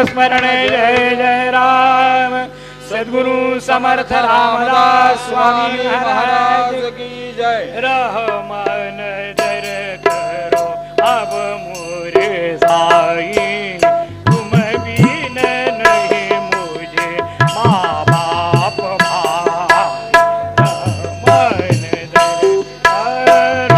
स्मरण जय जय राम। सद्गुरु समर्थ रामदास स्वामी महाराज की जय। रहमान दर करो अब मोरे साई, तुम बिन नहीं मुझे माँ बाप भाई। रहमान दर करो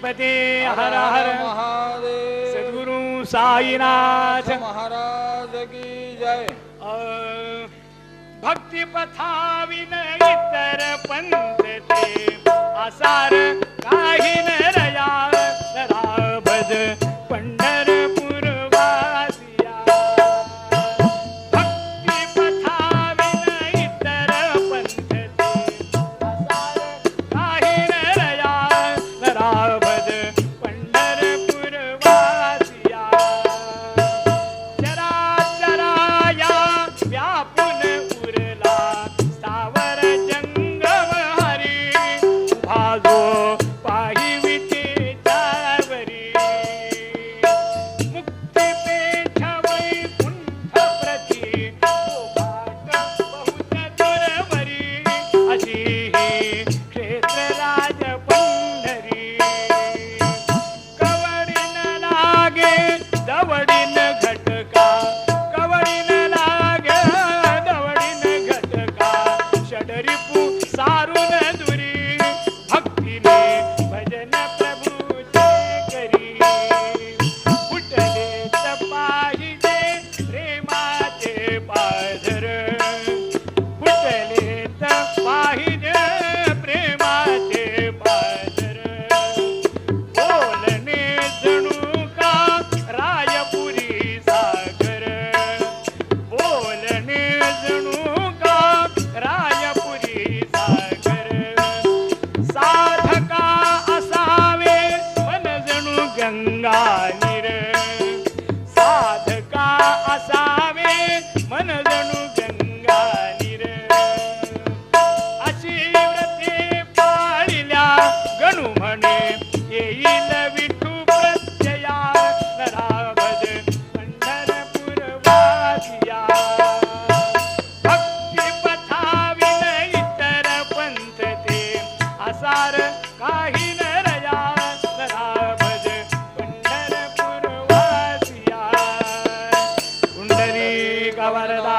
पते हर हर महादेव। सद्गुरु साईनाथ महाराज की जय। भक्ति पथाविन इतर पंथ ते आसार काही न रया राभद पंढरपूर वासिया। भक्ती पथाविन इतर पंथ ते आसार काही न रया राभद पंढरपूर वासिया। चरा चरा या आसार काही न रया नरा भज पंढरपूरवासिया पुंडलिक वरदा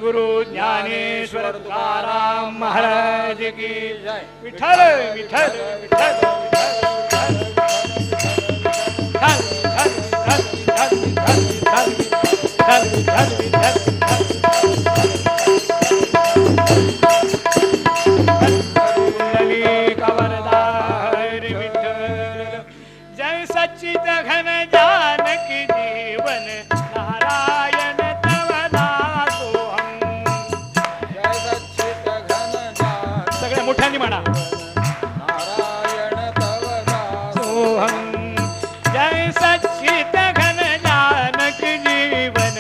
गुरु ज्ञानेश्वर तुकाराम महाराज की जय विठ्ठल विठ्ठल विठ्ठल पुंडलिक वरदा विठ्ठल जय सच्चित घन जानकी जीवन नारायण तव दासोहम जय सच्चित घन जान सगळ्या मोठ्याने म्हणा नारायण तव दास सोहम जय सच्चित घन जानकी जीवन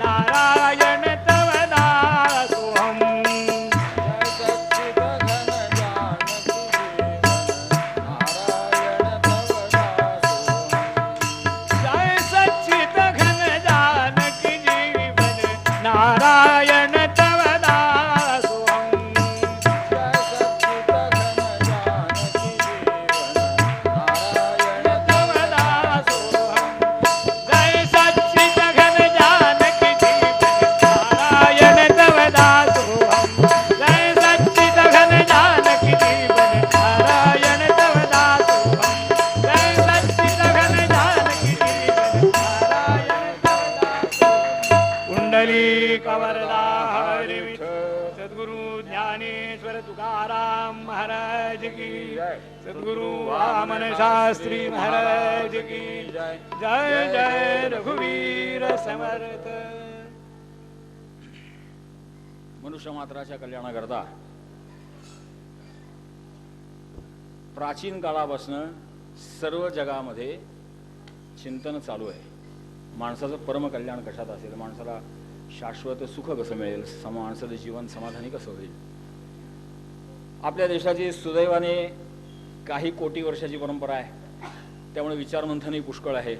नारायण तव दासोहम जय सच्चित घन जानकी जीवन नारायण तव दासोहम जय सच्चित घन जानकी जीवन नारायण तव दासोहम जय सच्चित घन जानकी जीवन नारायण तव दासोहम जय सच्चित घन जानकी जीवन नारायण तव दासोहम जय सच्चित घन जानकी जीवन नारायण तव दासोहम पुंडलिक वरदा हरि विठ्ठल सद्गुरु ज्ञानेश्वर तुकाराम महाराज की जय सद्गुरु वामन शास्त्री महाराज की जय जय जय रघुवीर समर्थ मनुष्य मात्राच्या कल्याणाकरता प्राचीन काळापासून सर्व जगामध्ये चिंतन चालू आहे. माणसाचं परमकल्याण कशात असेल, माणसाला शाश्वत सुख कसं मिळेल, माणसाचं जीवन समाधानी कसं होईल. आपल्या देशाची सुदैवाने काही कोटी वर्षाची परंपरा आहे, त्यामुळे विचारमंथनही पुष्कळ आहे.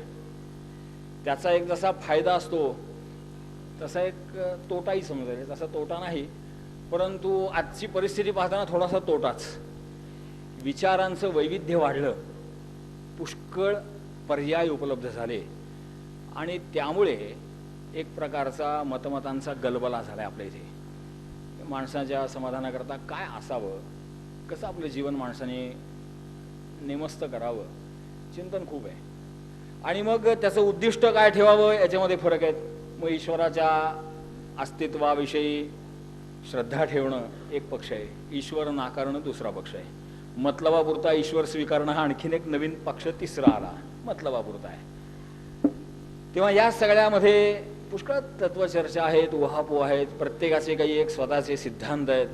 त्याचा एक जसा फायदा असतो तसा एक तोटाही समजा येईल. तसा तोटा नाही, परंतु आजची परिस्थिती पाहताना थोडासा तोटाच. विचारांचं वैविध्य वाढलं, पुष्कळ पर्याय उपलब्ध झाले आणि त्यामुळे एक प्रकारचा मतमतांचा गलबला झाला आपल्या इथे. माणसाच्या समाधानाकरता काय असावं, कसं आपलं जीवन माणसाने नेमस्त करावं, चिंतन खूप आहे. आणि मग त्याचं उद्दिष्ट काय ठेवावं याच्यामध्ये फरक आहेत. मग ईश्वराच्या अस्तित्वाविषयी श्रद्धा ठेवणं एक पक्ष आहे, ईश्वर नाकारणं दुसरा पक्ष आहे. मतलबापुरता ईश्वर स्वीकारणं हा आणखीन एक नवीन पक्ष तिसरा आला, मतलबापुरता आहे. तेव्हा या सगळ्यामध्ये पुष्कळ तत्वचर्चा आहेत, उहापोह आहेत. प्रत्येकाचे काही एक स्वतःचे सिद्धांत आहेत,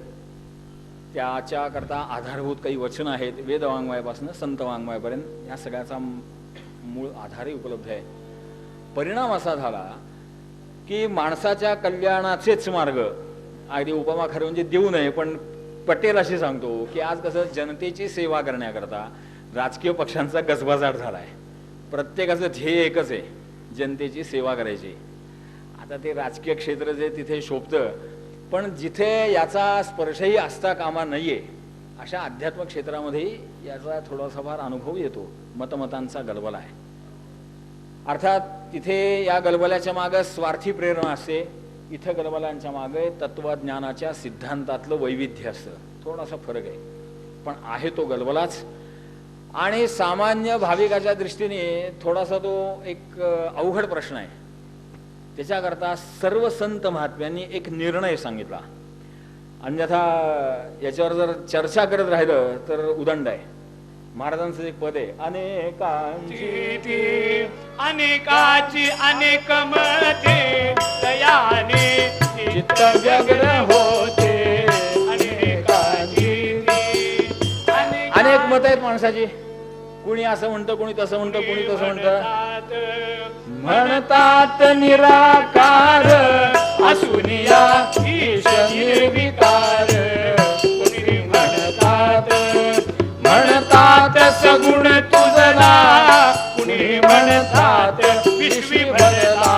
त्याच्याकरता आधारभूत काही वचनं आहेत. वेदवाङ्मयापासून संत वाङ्मयापर्यंत ह्या सगळ्याचा मूळ आधारही उपलब्ध आहे. परिणाम असा झाला की माणसाच्या कल्याणाचेच मार्ग, अगदी उपमा खरं म्हणजे देऊ नये पण पटेल अशी सांगतो की आज कसं जनतेची सेवा करण्याकरता राजकीय पक्षांचा गजबजाट झाला आहे. प्रत्येकाचं ध्येय एकच आहे, जनतेची सेवा करायची. आता ते राजकीय क्षेत्र जे तिथे शोभतं, पण जिथे याचा स्पर्शही असता कामा नाहीये अशा अध्यात्म क्षेत्रामध्येही याचा थोडासा फार अनुभव येतो. मतमतांचा गलबला आहे. अर्थात तिथे या गलबल्याच्या मागे स्वार्थी प्रेरणा असते, इथं गलबलांच्या मागे तत्वज्ञानाच्या सिद्धांतातलं वैविध्य असतं. थोडासा फरक आहे, पण आहे तो गलबलाच. आणि सामान्य भाविकाच्या दृष्टीने थोडासा तो एक अवघड प्रश्न आहे. त्याच्याकरता सर्व संत महात्म्यांनी एक निर्णय सांगितला, अन्यथा याच्यावर जर चर्चा करत राहिलं तर उदंड आहे. महाराजांचं एक पद आहे, अनेकाची अनेक मते दयाने चित्त व्यग्र होते. अनेक मत आहेत माणसाची. कुणी असं म्हणतं, कुणी तसं म्हणतं, कुणी तसं म्हणतं. म्हणतात निराकार असुनिया ईश निर्विकार. कुणी म्हणतात सगुण तुझला, कुणी म्हणतात विश्वी भरला.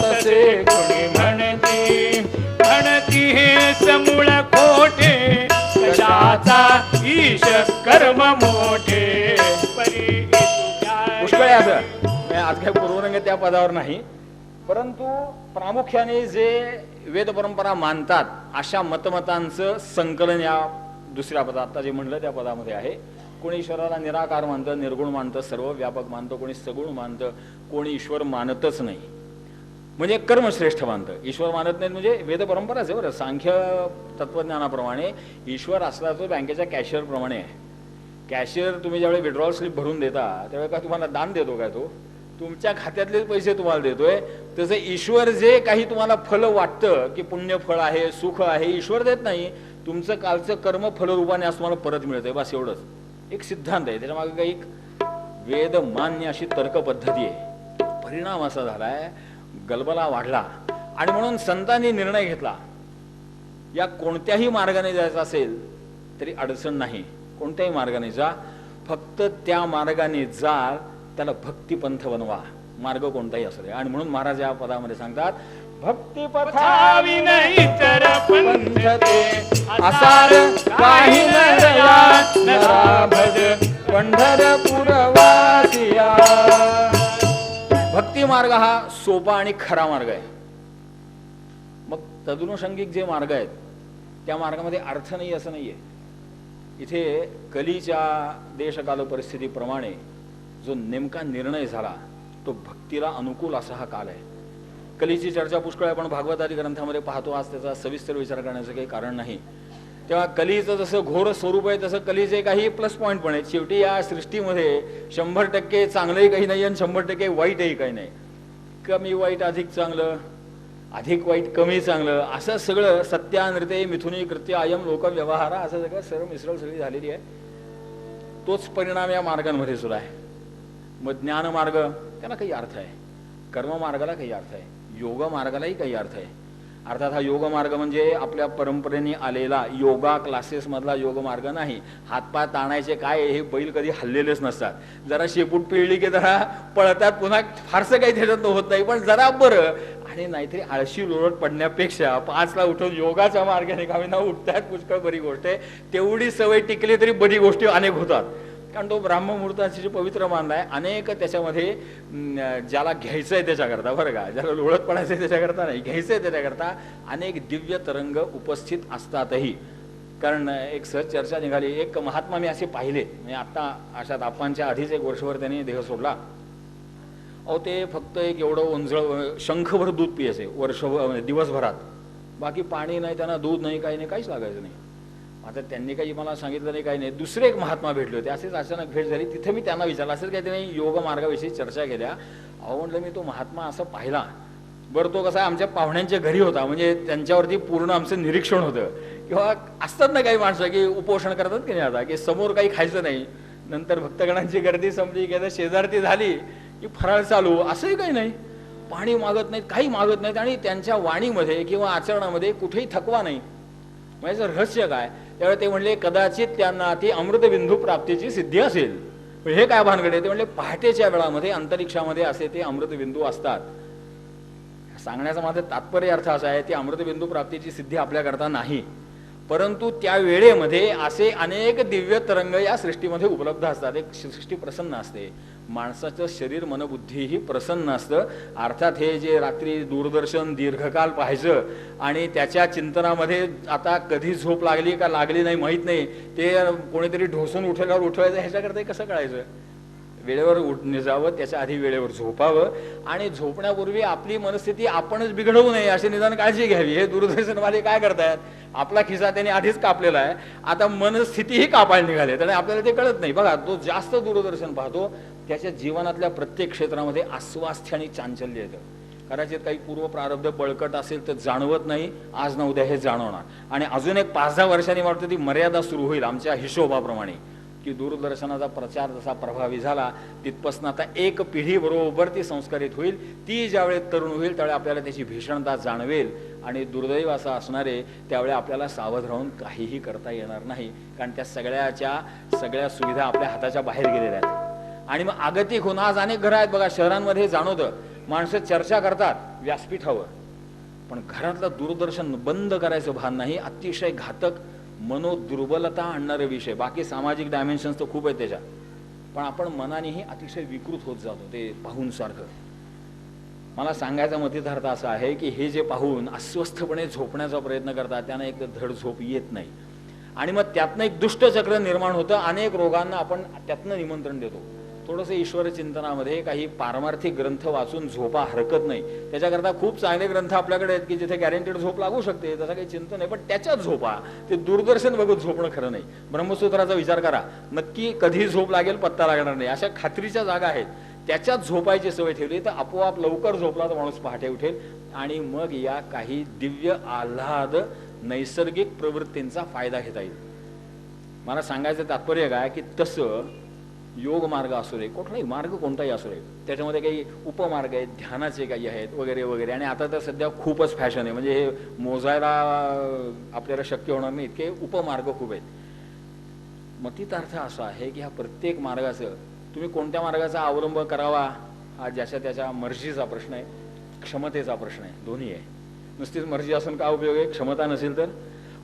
तसे कुणी म्हणती हे समूळ खोटे, कशात वाचा ईश कर्म मोठे परी तुझ्या पुष्कळ आहे असं म्हणजे आज काही पूर्वरंग त्या पदावर नाही, परंतु प्रामुख्याने जे वेद परंपरा मानतात अशा मतमतांचं संकलन या दुसऱ्या पदात आता जे म्हणलं त्या पदामध्ये आहे. कोणी ईश्वराला निराकार मानतं, निर्गुण मानतं, सर्व व्यापक मानतं, कोणी सगुण मानतं, कोणी ईश्वर मानतच नाही, म्हणजे कर्मश्रेष्ठ मानतं. ईश्वर मानत नाही म्हणजे वेद परंपराच आहे बरं. सांख्य तत्वज्ञानाप्रमाणे ईश्वर असला तो बँकेच्या कॅशियर प्रमाणे आहे. कॅशियर तुम्ही ज्यावेळी विड्रॉल स्लिप भरून देता त्यावेळी का तुम्हाला दान देतो काय, तो तुमच्या खात्यातले पैसे तुम्हाला देतोय. तसं ईश्वर जे काही तुम्हाला फल वाटतं की पुण्य फळ आहे, सुख आहे, ईश्वर देत नाही. तुमचं कालचं कर्म फलरूपाने असं तुम्हाला परत मिळतंय, बस एवढंच एक सिद्धांत आहे. त्याच्यामागे काही वेद मान्य अशी तर्क पद्धती आहे. परिणाम असा झालाय, गलबला वाढला आणि म्हणून संतांनी निर्णय घेतला या कोणत्याही मार्गाने जायचं असेल तरी अडचण नाही, कोणत्याही मार्गाने जा, फक्त त्या मार्गाने जा, त्याला भक्तिपंथ बनवा, मार्ग कोणताही असू दे. आणि म्हणून महाराज या पदामध्ये सांगतात भक्तिपथाविन इतर पंथ ते असार काही नरा भज पंढरपूर वासिया. भक्ती मार्ग हा सोपा आणि खरा मार्ग आहे. मग तदनुषंगिक जे मार्ग आहेत त्या मार्गामध्ये अर्थ नाही असं नाहीये. इथे कलीच्या देशकाल परिस्थितीप्रमाणे जो नेमका निर्णय झाला तो भक्तीला अनुकूल असा हा काल आहे. कलीची चर्चा पुष्कळ आपण भागवतादी ग्रंथामध्ये पाहतो, आज त्याचा सविस्तर विचार करण्याचं काही कारण नाही. तेव्हा कलीचं जसं घोर स्वरूप आहे तसं कलीचे काही प्लस पॉईंट पण आहेत. शेवटी या सृष्टीमध्ये 100% चांगलंही काही नाही आणि 100% वाईटही काही नाही. कमी वाईट अधिक चांगलं, अधिक वाईट कमी चांगलं, असं सगळं सत्यानृते मिथुनी कृत्य अयम लोक व्यवहार असं सगळं सर्व मिसळ सगळी झालेली आहे. तोच परिणाम या मार्गांमध्ये सुद्धा आहे. मग ज्ञान मार्ग त्याला काही अर्थ आहे, कर्म मार्गाला काही अर्थ आहे, योग मार्गालाही काही अर्थ आहे. अर्थात हा योग मार्ग म्हणजे आपल्या परंपरेने आलेला योगा क्लासेस मधला योग मार्ग नाही. हातपाय ताणायचे काय, हे बैल कधी हल्लेलेच नसतात. जरा शेपूट पिळली की जरा पळतात, पुन्हा फारसं काही त्याच्यात होत नाही, पण जरा बरं. आणि नाहीतरी आळशी लोळत पडण्यापेक्षा 5ला उठून योगाच्या मार्गाने कामी ना उठतात, पुष्कळ बरी गोष्ट आहे. तेवढी सवय टिकली तरी बरी गोष्टी अनेक होतात. कारण तो ब्राह्ममुहूर्ताची जे पवित्र मानलाय, अनेक त्याच्यामध्ये ज्याला घ्यायचं आहे त्याच्याकरता, बरं का, ज्याला लोळत पडायचं आहे त्याच्याकरता नाही, घ्यायचं आहे त्याच्याकरता अनेक दिव्य तरंग उपस्थित असतातही. कारण एक सहज चर्चा निघाली, एक महात्मा मी असे पाहिले, म्हणजे आता अशा तापांच्या आधीच 1 वर्षभर त्यांनी देह सोडला. अहो ते फक्त एक एवढं ओंजळ शंखभर दूध पियायचे वर्षभर दिवसभरात, बाकी पाणी नाही, त्यांना दूध नाही, काही नाही, काहीच लागायचं नाही. आता त्यांनी काही मला सांगितलं नाही, काही नाही. दुसरे एक महात्मा भेटले होते, असेच अचानक भेट झाली. तिथे मी त्यांना विचारलं, असेच काही त्यांनी योग मार्गाविषयी चर्चा केल्या. अहो म्हटलं मी तो महात्मा असं पाहिला, बरं तो कसा आमच्या पाहुण्यांच्या घरी होता, म्हणजे त्यांच्यावरती पूर्ण आमचं निरीक्षण होतं. किंवा असतात ना काही माणसं की उपोषण करतात की नाही, आता की समोर काही खायचं नाही, नंतर भक्तगणांची गर्दी संपली की शेजारती झाली की फराळ चालू, असंही काही नाही. पाणी मागत नाहीत, काही मागत नाहीत, आणि त्यांच्या वाणीमध्ये किंवा आचरणामध्ये कुठेही थकवा नाही. म्हणजे रहस्य काय, त्यावेळी ते म्हणले कदाचित त्यांना ती अमृतबिंदू प्राप्तीची सिद्धी असेल. हे काय भानगडे, ते म्हणले पहाटेच्या वेळामध्ये अंतरिक्षामध्ये असे ते अमृतबिंदू असतात. सांगण्याचा माझा तात्पर्य अर्थ असा आहे, ती अमृतबिंदू प्राप्तीची सिद्धी आपल्याकरता नाही, परंतु त्या वेळेमध्ये असे अनेक दिव्य तरंग या सृष्टीमध्ये उपलब्ध असतात. एक सृष्टी प्रसन्न असते, माणसाचं शरीर मनबुद्धीही प्रसन्न असतं. अर्थात हे जे रात्री दूरदर्शन दीर्घकाल पाहायचं आणि त्याच्या चिंतनामध्ये आता कधी झोप लागली का लागली नाही माहीत नाही, ते कोणीतरी ढोसून उठल्यावर उठवायचं, ह्याच्याकरता कसं कळायचं. वेळेवर जावं, त्याच्या आधी वेळेवर झोपावं, आणि झोपण्यापूर्वी आपली मनस्थिती आपणच बिघडवू नये अशी निदान काळजी घ्यावी. हे दूरदर्शनवाले काय करतायत, आपला खिसा त्याने आधीच कापलेला आहे, आता मनस्थितीही कापायला निघाले, आणि आपल्याला ते कळत नाही. बघा, तो जास्त दूरदर्शन पाहतो त्याच्या जीवनातल्या प्रत्येक क्षेत्रामध्ये अस्वास्थ्य आणि चांचल्य येतं. कदाचित काही पूर्व प्रारब्ध बळकट असेल तर जाणवत नाही, आज ना उद्या हे जाणवणार. आणि अजून एक 5-10 वर्षांनी वाटतं ती मर्यादा सुरू होईल आमच्या हिशोबाप्रमाणे, की दूरदर्शनाचा प्रचार जसा प्रभावी झाला तिथपासून आता एक पिढी बरोबर ती संस्कारित होईल. ती ज्यावेळी तरुण होईल त्यावेळी आपल्याला त्याची भीषणता जाणवेल, आणि दुर्दैव असं असणारे त्यावेळी आपल्याला सावध राहून काहीही करता येणार नाही, कारण त्या सगळ्या सुविधा आपल्या हाताच्या बाहेर गेलेल्या आहेत. आणि मग आगतिक होऊन आज अनेक घरं आहेत बघा, शहरांमध्ये जाणवतं, माणसं चर्चा करतात व्यासपीठावर, पण घरातलं दूरदर्शन बंद करायचं भान नाही. अतिशय घातक मनोदुर्बलता आणणारे विषय. बाकी सामाजिक डायमेन्शन्स तर खूप आहेत त्याच्या, पण आपण मनानेही अतिशय विकृत होत जातो ते पाहून सारखं. मला सांगायचा मतितार्थ असा आहे की हे जे पाहून अस्वस्थपणे झोपण्याचा प्रयत्न करतात त्यांना एक धड झोप येत नाही, आणि मग त्यातनं एक दुष्टचक्र निर्माण होतं. अनेक रोगांना आपण त्यातनं निमंत्रण देतो. थोडंसं ईश्वर चिंतनामध्ये काही पारमार्थिक ग्रंथ वाचून झोपा हरकत नाही. त्याच्याकरता खूप चांगले ग्रंथ आपल्याकडे आहेत की जिथे गॅरंटेड झोप लागू शकते, तसं काही चिंतन नाही. पण त्याच्यात झोपा, ते दूरदर्शन बघून झोपणं खरं नाही. ब्रह्मसूत्राचा विचार करा, नक्की कधी झोप लागेल पत्ता लागणार नाही, अशा खात्रीच्या जागा आहेत. त्याच्यात झोपायची सवय ठेवली तर आपोआप लवकर झोपला तर माणूस पहाटे उठेल, आणि मग या काही दिव्य आल्हाद नैसर्गिक प्रवृत्तींचा फायदा घेता येईल. मला सांगायचं तात्पर्य काय की तसं योग मार्ग असू दे, कुठलाही मार्ग कोणताही असू दे, त्याच्यामध्ये काही उपमार्ग आहेत, ध्यानाचे काही आहेत वगैरे वगैरे. आणि आता तर सध्या खूपच फॅशन आहे, म्हणजे हे मोजायला आपल्याला शक्य होणार नाही, इतके उपमार्ग खूप आहेत. मतितार्थ असा आहे की ह्या प्रत्येक मार्गाचं तुम्ही कोणत्या मार्गाचा अवलंब करावा हा ज्याच्या त्याच्या मर्जीचा प्रश्न आहे, क्षमतेचा प्रश्न आहे, दोन्ही आहे. नुसतीच मर्जी असून का उपयोग आहे क्षमता नसेल तर.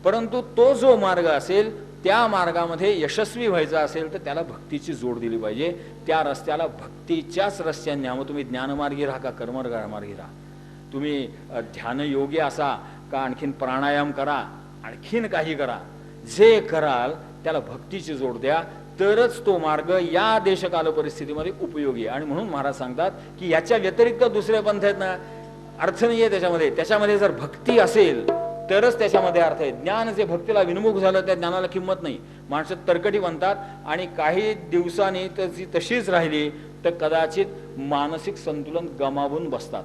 परंतु तो जो मार्ग असेल त्या मार्गामध्ये यशस्वी व्हायचा असेल तर त्याला भक्तीची जोड दिली पाहिजे. त्या रस्त्याला भक्तीच्याच रस्त्याने न्यावं. तुम्ही ज्ञानमार्गी राहा का कर्ममार्गी राहा, तुम्ही ध्यानयोगी असा का आणखीन प्राणायाम करा, आणखीन काही करा, जे कराल त्याला भक्तीची जोड द्या, तरच तो मार्ग या देशकाल परिस्थितीमध्ये उपयोगी आहे. आणि म्हणून महाराज सांगतात की याच्या व्यतिरिक्त दुसरे पंथ आहेत ना, अर्थ नाहीये त्याच्यामध्ये. त्याच्यामध्ये जर भक्ती असेल तरच त्याच्यामध्ये अर्थ आहे. ज्ञान जे भक्तीला विनमुख झालं त्या ज्ञानाला किंमत नाही. माणसं तरकटी बनतात आणि काही दिवसांनी ती तशीच राहिली तर कदाचित मानसिक संतुलन गमावून बसतात.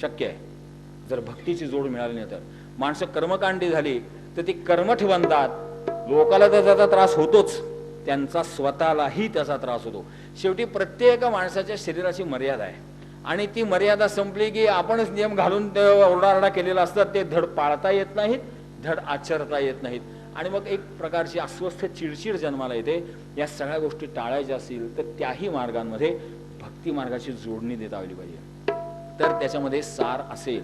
शक्य आहे जर भक्तीची जोड मिळाली नाही तर. माणसं कर्मकांडी झाली तर ती कर्मठ बनतात. लोकाला तर त्याचा त्रास होतोच, त्यांचा स्वतःलाही त्याचा त्रास होतो. शेवटी प्रत्येक माणसाच्या शरीराची मर्यादा आहे, आणि ती मर्यादा संपली की आपणच नियम घालून ओरडाआरडा केलेला असतात, ते धड पाळता येत नाहीत, धड आचरता येत नाहीत, आणि मग एक प्रकारची अस्वस्थ चिडचिड जन्माला येते. या सगळ्या गोष्टी टाळायच्या असतील तर त्याही मार्गांमध्ये भक्ती मार्गाची जोडणी देता आली पाहिजे, तर त्याच्यामध्ये सार असेल.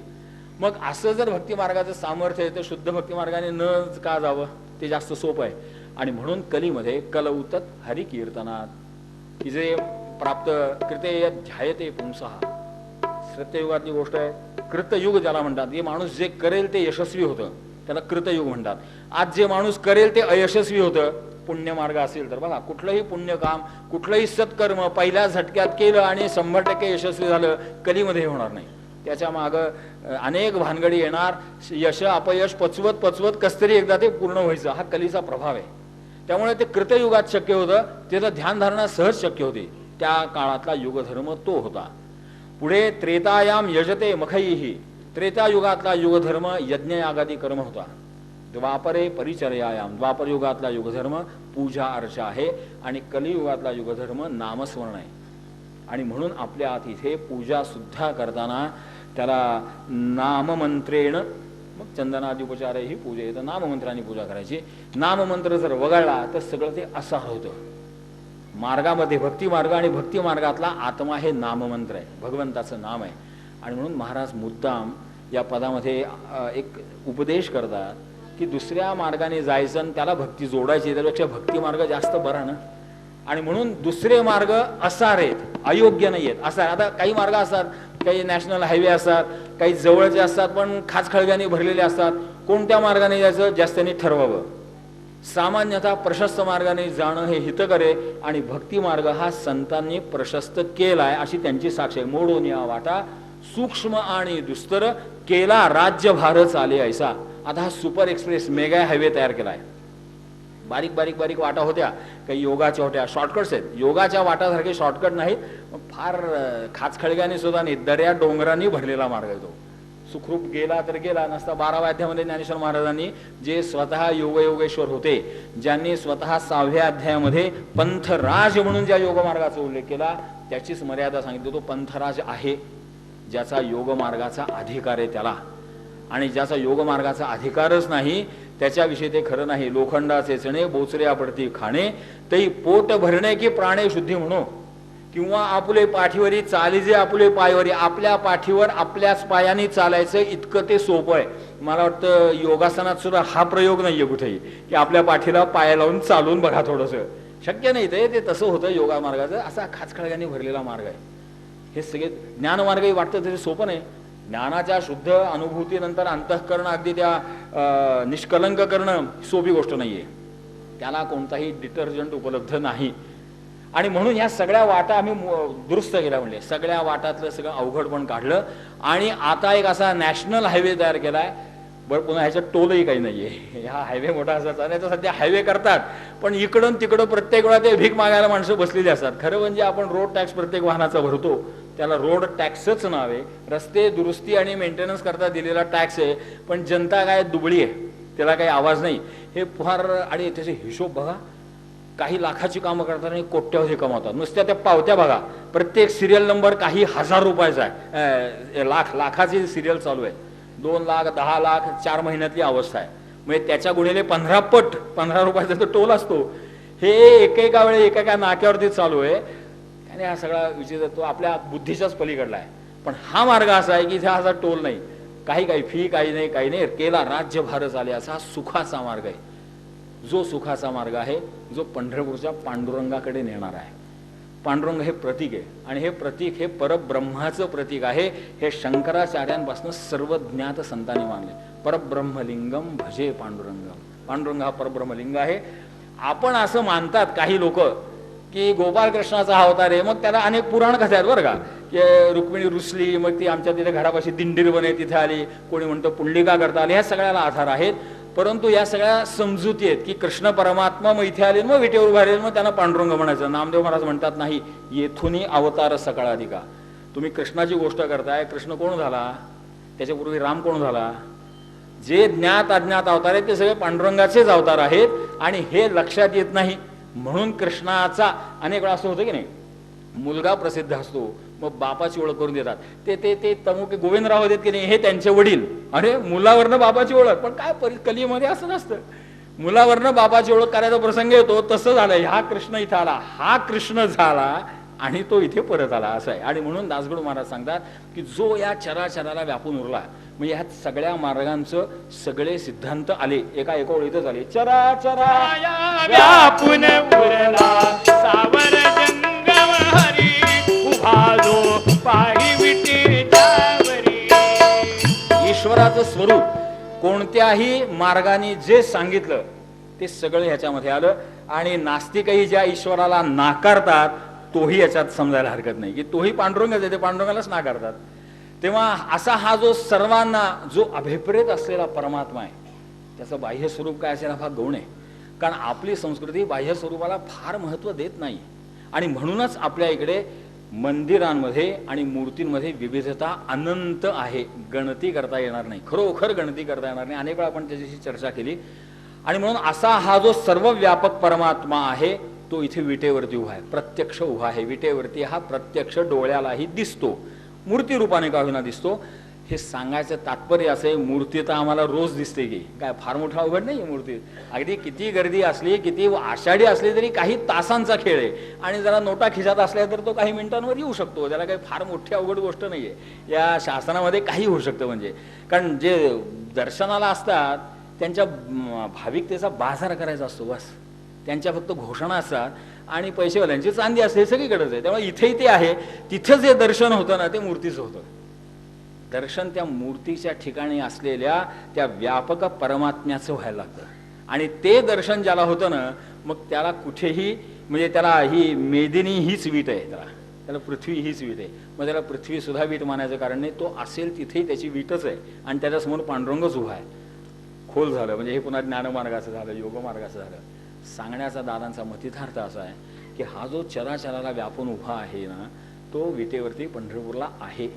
मग असं जर भक्ती मार्गाचं सामर्थ्य आहे तर शुद्ध भक्ती मार्गाने न का जावं, ते जास्त सोपं आहे. आणि म्हणून कलीमध्ये कलौतत हरिकीर्तनात की जे प्राप्त कृते ध्यायते पुंसः, सत्ययुगातली गोष्ट आहे. कृतयुग ज्याला म्हणतात, हे माणूस जे करेल ते यशस्वी होतं, त्याला कृतयुग म्हणतात. आज जे माणूस करेल ते अयशस्वी होतं. पुण्यमार्ग असेल तर बघा, कुठलंही पुण्यकाम, कुठलंही सत्कर्म पहिल्या झटक्यात केलं आणि 100% यशस्वी झालं, कलीमध्ये होणार नाही. त्याच्या मागं अनेक भानगडी येणार, यश अपयश पचवत पचवत कस्तरी एकदा ते पूर्ण व्हायचं. हा कलीचा प्रभाव आहे. त्यामुळे ते कृतयुगात शक्य होतं, त्याचं ध्यानधारणा सहज शक्य होती. त्या काळातला युगधर्म तो होता. पुढे त्रेतायाम यजते मखैही, त्रेतायुगातला युगधर्म यज्ञयागादी कर्म होता. द्वापरे परिचर्यायाम, द्वापर युगातला युगधर्म पूजा अर्चा आहे, आणि कलियुगातला युगधर्म नामस्मरण आहे. आणि म्हणून आपल्या आत इथे पूजा सुद्धा करताना त्याला नाममंत्रेण, मग चंदनादी उपचारही पूजे, तर नाममंत्राने पूजा करायची. नाममंत्र जर वगळला तर सगळं ते असार होतं. मार्गामध्ये भक्ती मार्ग, आणि भक्ती मार्गातला आत्मा हे नाममंत्र आहे, भगवंताचं नाम आहे. आणि म्हणून महाराज मुद्दाम या पदामध्ये एक उपदेश करतात की दुसऱ्या मार्गाने जायचं आणि त्याला भक्ती जोडायची, त्यापेक्षा भक्ती मार्ग जास्त बरा ना. आणि म्हणून दुसरे मार्ग असार आहेत, अयोग्य नाही आहेत. असार, आता काही मार्ग असतात, काही नॅशनल हायवे असतात, काही जवळचे असतात पण खाचखळग्याने भरलेले असतात. कोणत्या मार्गाने जायचं जास्तीने ठरवावं. सामान्यतः प्रशस्त मार्गाने जाणं हे हितकर आहे, आणि भक्ती मार्ग हा संतांनी प्रशस्त केलाय अशी त्यांची साक्ष आहे. मोडून या वाटा सूक्ष्म आणि दुस्तर, केला राज्यभार चाले ऐसा. आता हा सुपर एक्सप्रेस मेगा हायवे तयार केलाय. बारीक बारीक बारीक वाटा होत्या, काही योगाच्या होत्या, शॉर्टकट्स आहेत. योगाच्या वाटासारखे शॉर्टकट नाहीत, फार खाचखळग्याने सुद्धा नाही, दर्या डोंगरांनी भरलेला मार्ग आहे तो. सुखरूप गेला तर गेला, नसता 12व्या अध्यायामध्ये ज्ञानेश्वर महाराजांनी जे स्वतः योगयोगेश्वर होते, ज्यांनी स्वतः 6व्या अध्यायामध्ये पंथराज म्हणून ज्या योगमार्गाचा उल्लेख केला, त्याचीच मर्यादा सांगितली. तो पंथराज आहे ज्याचा योगमार्गाचा अधिकार आहे त्याला, आणि ज्याचा योगमार्गाचा अधिकारच नाही त्याच्याविषयी ते खरं नाही. लोखंडाचे चणे बोचऱ्या पडती खाणे, तई पोट भरणे की प्राणे शुद्धी म्हणो. किंवा आपुले पाठीवरी चालीजे आपुले पायवरी, आपल्या पाठीवर आपल्याच पायाने चालायचं इतकं ते सोपं आहे. मला वाटतं योगासनात सुद्धा हा प्रयोग नाहीये कुठेही की आपल्या पाठीला पाया लावून चालून बघा, थोडंसं शक्य नाही. ते तसं होतं योगा मार्गाचं, असा खाचखळग्याने भरलेला मार्ग आहे. हे सगळे ज्ञानमार्गही वाटतं तरी सोपं नाही. ज्ञानाच्या शुद्ध अनुभूतीनंतर अंतःकरण अगदी त्या निष्कलंक करणं सोपी गोष्ट नाहीये. त्याला कोणताही डिटर्जंट उपलब्ध नाही. आणि म्हणून ह्या सगळ्या वाटा आम्ही दुरुस्त केल्या. म्हणजे सगळ्या वाटातलं सगळं अवघड पण काढलं आणि आता एक असा नॅशनल हायवे तयार केलाय. बरं, पुन्हा ह्याच्यात टोलही काही नाहीये. हा हायवे मोठा असा चालायचा. सध्या हायवे करतात पण इकडून तिकडं प्रत्येक वेळा ते भीक मागायला माणसं बसलेली असतात. खरं म्हणजे आपण रोड टॅक्स प्रत्येक वाहनाचा भरतो, त्याला रोड टॅक्सच नाव आहे. रस्ते दुरुस्ती आणि मेंटेनन्स करता दिलेला टॅक्स आहे. पण जनता काय दुबळी आहे, त्याला काही आवाज नाही. हे फार, आणि त्याचे हिशोब बघा. काही लाखाची कामं करतात आणि कोट्यावधी कमावतात. नुसत्या त्या पावत्या बघा, प्रत्येक सिरियल नंबर काही हजार रुपयाचा आहे. लाखाची सिरियल चालू आहे. 2 लाख 10 लाख 4 महिन्यातली अवस्था आहे. म्हणजे त्याच्या गुणिले 15 पट 15 रुपयाचा तो टोल असतो. हे एकेका वेळे एकेका नाक्यावरती चालू आहे. आणि हा सगळा विचार तो आपल्या बुद्धीच्याच पलीकडला आहे. पण हा मार्ग असा आहे की इथे असा टोल नाही, काही फी काही नाही. केला राज्यभार चाले असा सुखाचा मार्ग आहे. जो सुखाचा मार्ग आहे, जो पंढरपूरच्या पांडुरंगाकडे नेणार आहे. पांडुरंग हे प्रतीक आहे आणि हे प्रतीक हे परब्रह्माचं प्रतीक आहे. हे शंकराचार्यांपासून सर्व ज्ञात संतांनी मानले. परब्रह्मलिंगम भजे पांडुरंगम. पांडुरंग हा परब्रह्मलिंग आहे. आपण असं मानतात काही लोक की गोपालकृष्णाचा हा अवतार आहे. मग त्याला अनेक पुराण कथा आहेत बरं का, की रुक्मिणी रुसली, मग ती आमच्या तिथे घरापाशी दिंडीर बने तिथे आली, कोणी म्हणतं पुंडलिका करता आली. ह्या सगळ्याला आधार आहेत. परंतु या सगळ्या समजुती आहेत की कृष्ण परमात्मा मग इथे आले, मग विटेवर उभा राहिले, मग त्यांना पांडुरंग म्हणायचं. नामदेव महाराज म्हणतात नाही, येथूनही अवतार सकाळाधिका. तुम्ही कृष्णाची गोष्ट करताय, कृष्ण कोण झाला, त्याच्यापूर्वी राम कोण झाला. जे ज्ञात अज्ञात अवतार आहेत ते सगळे पांडुरंगाचेच अवतार आहेत. आणि हे लक्षात येत नाही. म्हणून कृष्णाचा अनेक वेळा असं होतं की नाही, मुलगा प्रसिद्ध असतो, मग बापाची ओळख करून देतात. ते तमुके गोविंदराव होते की नाही, हे त्यांचे वडील. अरे मुलावरनं बापाची ओळख, पण काय कलीमध्ये असं नसतं. मुलावरनं बापाची ओळख करायचा प्रसंग येतो. तसं झालं, हा कृष्ण इथं आला, हा कृष्ण झाला आणि तो इथे परत आला, असं आहे. आणि म्हणून दासगणू महाराज सांगतात की जो या चराचराला व्यापून उरला, म्हणजे ह्या सगळ्या मार्गांचं सगळे सिद्धांत आले एका ओळीतच आले. चराचरा व्यापून उरला सावर जंगम हरी, उभा जो पाही विटेच्यावरी. ईश्वराचं स्वरूप कोणत्याही मार्गाने जे सांगितलं ते सगळं ह्याच्यामध्ये आलं. आणि नास्तिकही ज्या ईश्वराला नाकारतात तोही याच्यात समजायला हरकत नाही की तोही पांडुरंगच आहे, ते पांडुरंगालाच नाकारतात. तेव्हा असा हा जो सर्वांना जो अभिप्रेत असलेला परमात्मा आहे, त्याचं बाह्य स्वरूप काय असेल हा फार गौण आहे. कारण आपली संस्कृती बाह्य स्वरूपाला फार महत्त्व देत नाही. आणि म्हणूनच आपल्या इकडे मंदिरांमध्ये आणि मूर्तींमध्ये विविधता अनंत आहे, गणती करता येणार नाही, खरोखर गणती करता येणार नाही. अनेक वेळा आपण त्याच्याशी चर्चा केली. आणि म्हणून असा हा जो सर्वव्यापक परमात्मा आहे तो इथे विटेवरती उभा आहे, प्रत्यक्ष उभा आहे. विटेवरती हा प्रत्यक्ष डोळ्यालाही दिसतो, मूर्ती रूपाने का होईना दिसतो. हे सांगायचं तात्पर्य असं आहे, मूर्ती तर आम्हाला रोज दिसते की काय फार मोठा अवघड नाही मूर्ती. अगदी किती गर्दी असली, किती आषाढी असली तरी काही तासांचा खेळ आहे. आणि जरा नोटा खिशात असल्या तर तो काही मिनिटांवर येऊ शकतो, त्याला काही फार मोठी अवघड गोष्ट नाही आहे. या शासनामध्ये काही होऊ शकतं. म्हणजे कारण जे दर्शनाला असतात त्यांच्या भाविकतेचा बाजार करायचा असतो बस. त्यांच्या फक्त घोषणा असतात आणि पैसेवाल्यांची चांदी असते, सगळीकडेच आहे. त्यामुळे इथेही ते आहे, तिथं जे दर्शन होतं ना ते मूर्तीचं होतं. दर्शन त्या मूर्तीच्या ठिकाणी असलेल्या त्या व्यापक परमात्म्याचं व्हायला लागतं. आणि ते दर्शन ज्याला होतं ना मग त्याला कुठेही, म्हणजे त्याला ही मेदिनी हीच वीट आहे, त्याला पृथ्वी हीच वीट आहे. मग त्याला पृथ्वी सुद्धा वीट मानायचं कारण नाही, तो असेल तिथेही त्याची वीटच आहे. आणि त्याच्यासमोर पांडुरंगच उभा आहे. खोल झालं म्हणजे हे पुन्हा ज्ञानमार्गाचं झालं, योगमार्गाचं झालं. सांगण्याचा दादांचा मतितार्थ असा आहे की हा जो चराचराला व्यापून उभा आहे ना तो विटेवरती पंढरपूरला आहे.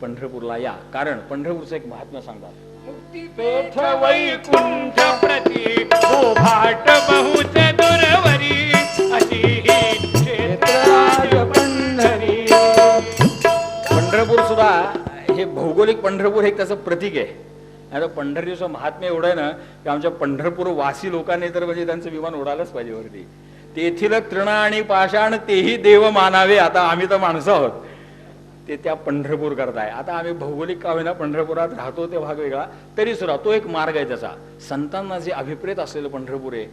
पंढरपूरला या, कारण पंढरपूरचं एक महात्म्य सांगतात. मुक्तिपेठ वैकुंठ प्रती भाट बहुत दुर्वरी, अशी ही क्षेत्रराज पंढरी. पंढरपूर सुद्धा हे भौगोलिक पंढरपूर हे त्याचं प्रतीक आहे. आता पंढरीचं महात्म्य एवढं आहे ना की आमच्या पंढरपूर वासी लोकांनी तर म्हणजे त्यांचं विमान उडालंच पाहिजे वरती. तेथील तृण आणि पाषाण तेही देव मानावे. आता आम्ही तर माणसं आहोत, ते त्या पंढरपूर करताय. आता आम्ही भौगोलिक का होईना पंढरपुरात राहतो, ते भाग वेगळा, तरी सुद्धा तो एक मार्ग आहे त्याचा. संतांना जे अभिप्रेत असलेलं पंढरपूर आहे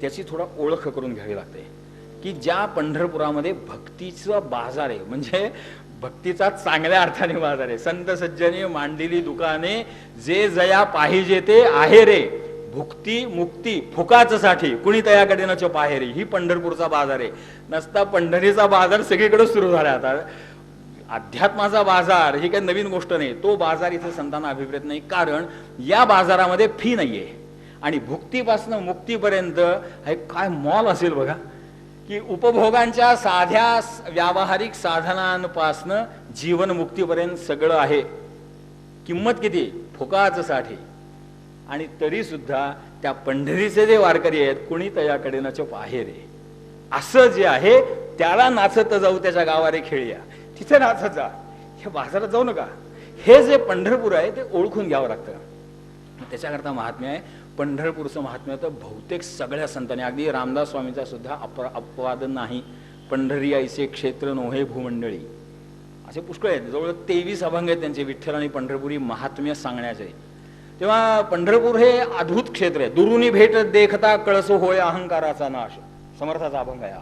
त्याची थोडा ओळख करून घ्यावी लागते, की ज्या पंढरपुरामध्ये भक्तीचा बाजार आहे, म्हणजे भक्तीचा चांगल्या अर्थाने बाजार आहे. संत सज्जने मांडलेली दुकाने, जे जया पाहिजे ते आहे रे, भुक्ती मुक्ती फुकाच साठी कुणी तयाकडे न पाहेरी. ही पंढरपूरचा बाजार आहे. नसता पंढरीचा बाजार सगळीकडे सुरू झाला. आता अध्यात्माचा बाजार ही काही नवीन गोष्ट नाही. तो बाजार इथे संतांना अभिप्रेत नाही, कारण या बाजारामध्ये फी नाहीये. आणि भुक्तीपासून मुक्तीपर्यंत हे काय मॉल असेल बघा, की उपभोगांच्या साध्या व्यावहारिक साधनांपासनं जीवन मुक्तीपर्यंत सगळं आहे. किंमत किती? फुकाच साठी. आणि तरी सुद्धा त्या पंढरीचे जे वारकरी आहेत, कुणी तयाकडे न पाहे रे, असं जे आहे त्याला नाचत जाऊ, त्याच्या गावारे खेळूया, तिथे नाचत जा, हे बाजारात जाऊ नका. हे जे पंढरपूर आहे ते ओळखून घ्यावं लागतं. त्याच्याकरता महात्म्य आहे. पंढरपूरचं महात्म्य तर बहुतेक सगळ्या संतांनी, अगदी रामदास स्वामींचा सुद्धा अपवाद नाही. पंढरी ऐसे क्षेत्र नोहे भूमंडळी, असे पुष्कळ आहेत. जवळ 23 अभंग आहेत त्यांचे विठ्ठल आणि पंढरपुरी महात्म्य सांगण्याचे. तेव्हा पंढरपूर हे अद्भुत क्षेत्र आहे. दुरुनी भेट देखता कळस होय अहंकाराचा नाश, समर्थाचा अभंग आहे.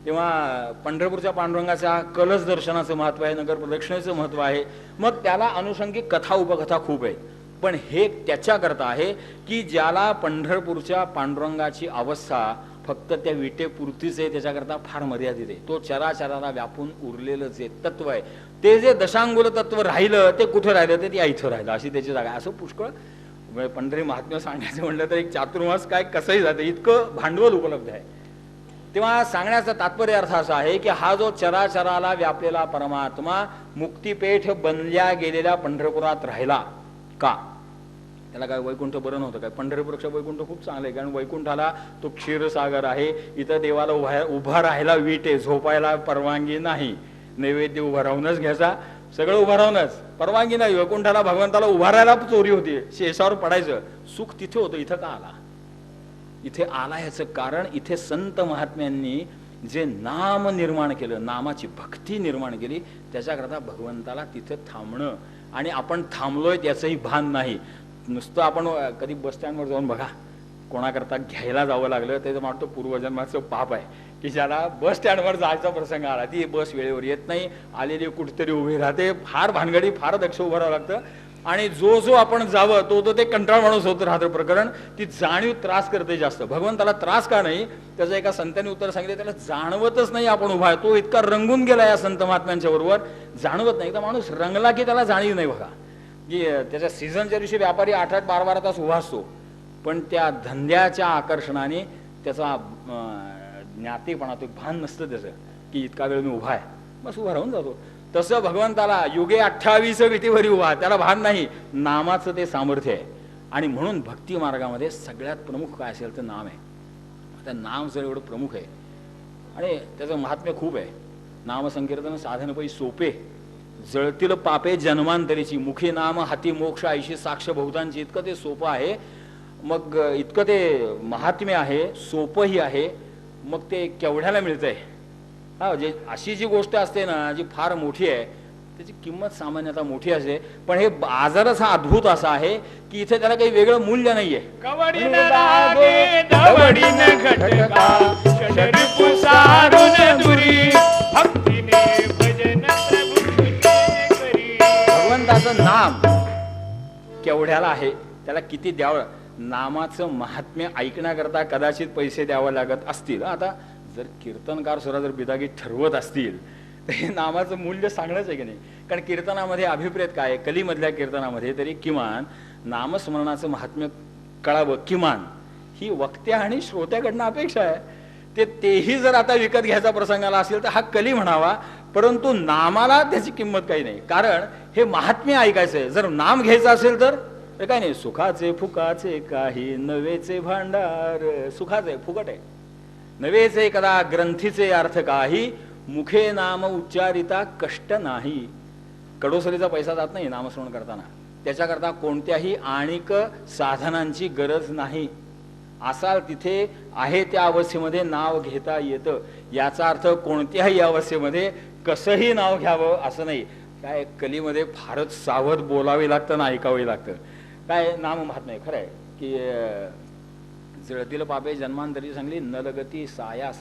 तेव्हा पंढरपूरच्या पांडुरंगाच्या कलश दर्शनाचं महत्व आहे, नगर प्रदक्षिणेचं महत्व आहे. मग त्याला अनुषंगिक कथा उपकथा खूप आहेत. पण हे त्याच्याकरता आहे की ज्याला पंढरपूरच्या पांडुरंगाची अवस्था फक्त त्या विटेपुरतीच आहे, त्याच्याकरता फार मर्यादित आहे. तो चराचराला व्यापून उरलेलं जे तत्व आहे, ते जे दशांगुल तत्व राहिलं ते कुठे राहिलं, ते इथं राहिलं, अशी त्याची जागा आहे. असं पुष्कळ पंढरी महात्म्य सांगायचं म्हटलं तर एक चातुर्मास काय कसंही जातं, इतकं भांडवल उपलब्ध आहे. तेव्हा सांगण्याचा तात्पर्य अर्थ असा आहे की हा जो चराचराला व्यापलेला परमात्मा मुक्तिपेठ बनल्या गेलेल्या पंढरपुरात राहिला का? त्याला काय वैकुंठ बरं नव्हतं काय? पंढरपूरच्या वैकुंठ खूप चांगलं आहे, कारण वैकुंठाला तो क्षीरसागर आहे. इथं देवाला उभा राहायला वीट आहे, झोपायला परवानगी नाही, नैवेद्य उभा राहूनच घ्यायचा, सगळं उभा राहूनच, परवानगी नाही. वैकुंठाला भगवंताला उभा राहायला चोरी होती, शेषावर पडायचं. सुख तिथे होतं, इथं का आला? इथे आला ह्याचं कारण इथे संत महात्म्यांनी जे नाम निर्माण केलं, नामाची भक्ती निर्माण केली, त्याच्याकरता भगवंताला तिथे थांबणं. आणि आपण थांबलोय त्याचंही भान नाही. नुसतं आपण कधी बस स्टँडवर जाऊन बघा, कोणाकरता घ्यायला जावं लागलं ते वाटतं पूर्वजन्माचं पाप आहे, की ज्याला बस स्टँडवर जायचा प्रसंग आला, ती बस वेळेवर येत नाही, आलेली कुठेतरी उभी राहते, फार भानगडी, फार दक्ष उभं राहावं लागतं. आणि जो आपण जावं तो ते कंटाळ माणूस होत राहतं प्रकरण. ती जाणीव त्रास करते जास्त. भगवंताला त्रास का नाही? त्याचं एका संतांनी उत्तर सांगितलं, त्याला जाणवतच नाही आपण उभा आहे. तो इतका रंगून गेला या संत महात्म्यांच्या बरोबर, जाणवत नाही. तर माणूस रंगला की त्याला जाणीव नाही बघा, की त्याच्या सीझनच्या दिवशी व्यापारी 8-8, 12-12 तास उभा असतो, पण त्या धंद्याच्या आकर्षणाने त्याचा ज्ञातेपणा, तो भान नसतं त्याचं, की इतका वेळ मी उभा आहे, बस उभा राहून जातो. तसं भगवंताला युगे 28 विटीवरी उभा, त्याला भान नाही. नामाचं ते सामर्थ्य आहे. आणि म्हणून भक्ती मार्गामध्ये सगळ्यात प्रमुख काय असेल तर नाम आहे. आता नाम जर एवढं प्रमुख आहे आणि त्याचं महात्म्य खूप आहे. नामसंकीर्तन साधनपै सोपे, जळतील पापे जन्मांतरीची, मुखी नाम हाती मोक्ष ऐशी साक्ष बहुतांची, इतकं ते सोपं आहे. मग इतकं ते महात्म्य आहे, सोपंही आहे. मग ते केवढ्याला मिळतंय? हा, जे अशी जी गोष्ट असते ना, जी फार मोठी आहे, त्याची किंमत सामान्यतः मोठी असते. पण हे बाजारच हा अद्भुत असा आहे की इथे त्याला काही वेगळं मूल्य नाहीये. कवडीन रागे दवडीन घटका, शरीर पुसारून दुरी, भक्तीने भजन प्रभू करी. भगवंताचं नाम केवढ्याला आहे, त्याला किती द्यावं? नामाचं महात्म्य ऐकण्याकरता कदाचित पैसे द्यावं लागत असतील. आता जर कीर्तनकार सुद्धा जर बिदागी ठरवत असतील तर हे नामाचं मूल्य सांगणंच आहे की नाही? कारण कीर्तनामध्ये अभिप्रेत काय आहे? कलीमधल्या कीर्तनामध्ये तरी किमान नामस्मरणाचं महात्म्य कळावं, किमान ही वक्त्या आणि श्रोत्याकडनं अपेक्षा आहे. तेही जर आता विकत घ्यायचा प्रसंग आला असेल तर हा कली म्हणावा, परंतु नामाला त्याची किंमत काही नाही. कारण हे महात्म्य ऐकायचं आहे. जर नाम घ्यायचं असेल तर काय नाही, सुखाचे फुकाचे काही नवेचे भांडार, सुखाचे फुकट आहे, नवेचे कदा ग्रंथीचे अर्थ काही, मुखे नाम उच्चारिता कष्ट नाही. कडोसरीचा पैसा जात नाही नामस्मरण करताना, त्याच्याकरता कोणत्याही आणिक साधनांची गरज नाही. असाल तिथे आहे त्या अवस्थेमध्ये नाव घेता येतं. याचा अर्थ कोणत्याही अवस्थेमध्ये कसंही नाव घ्यावं असं नाही. काय कलीमध्ये फारच सावध बोलावे लागतं ना ऐकावे लागतं. काय नाम महात्म्य खरं आहे की जळतील पापे जन्मांतरी सांगली नलगती सायास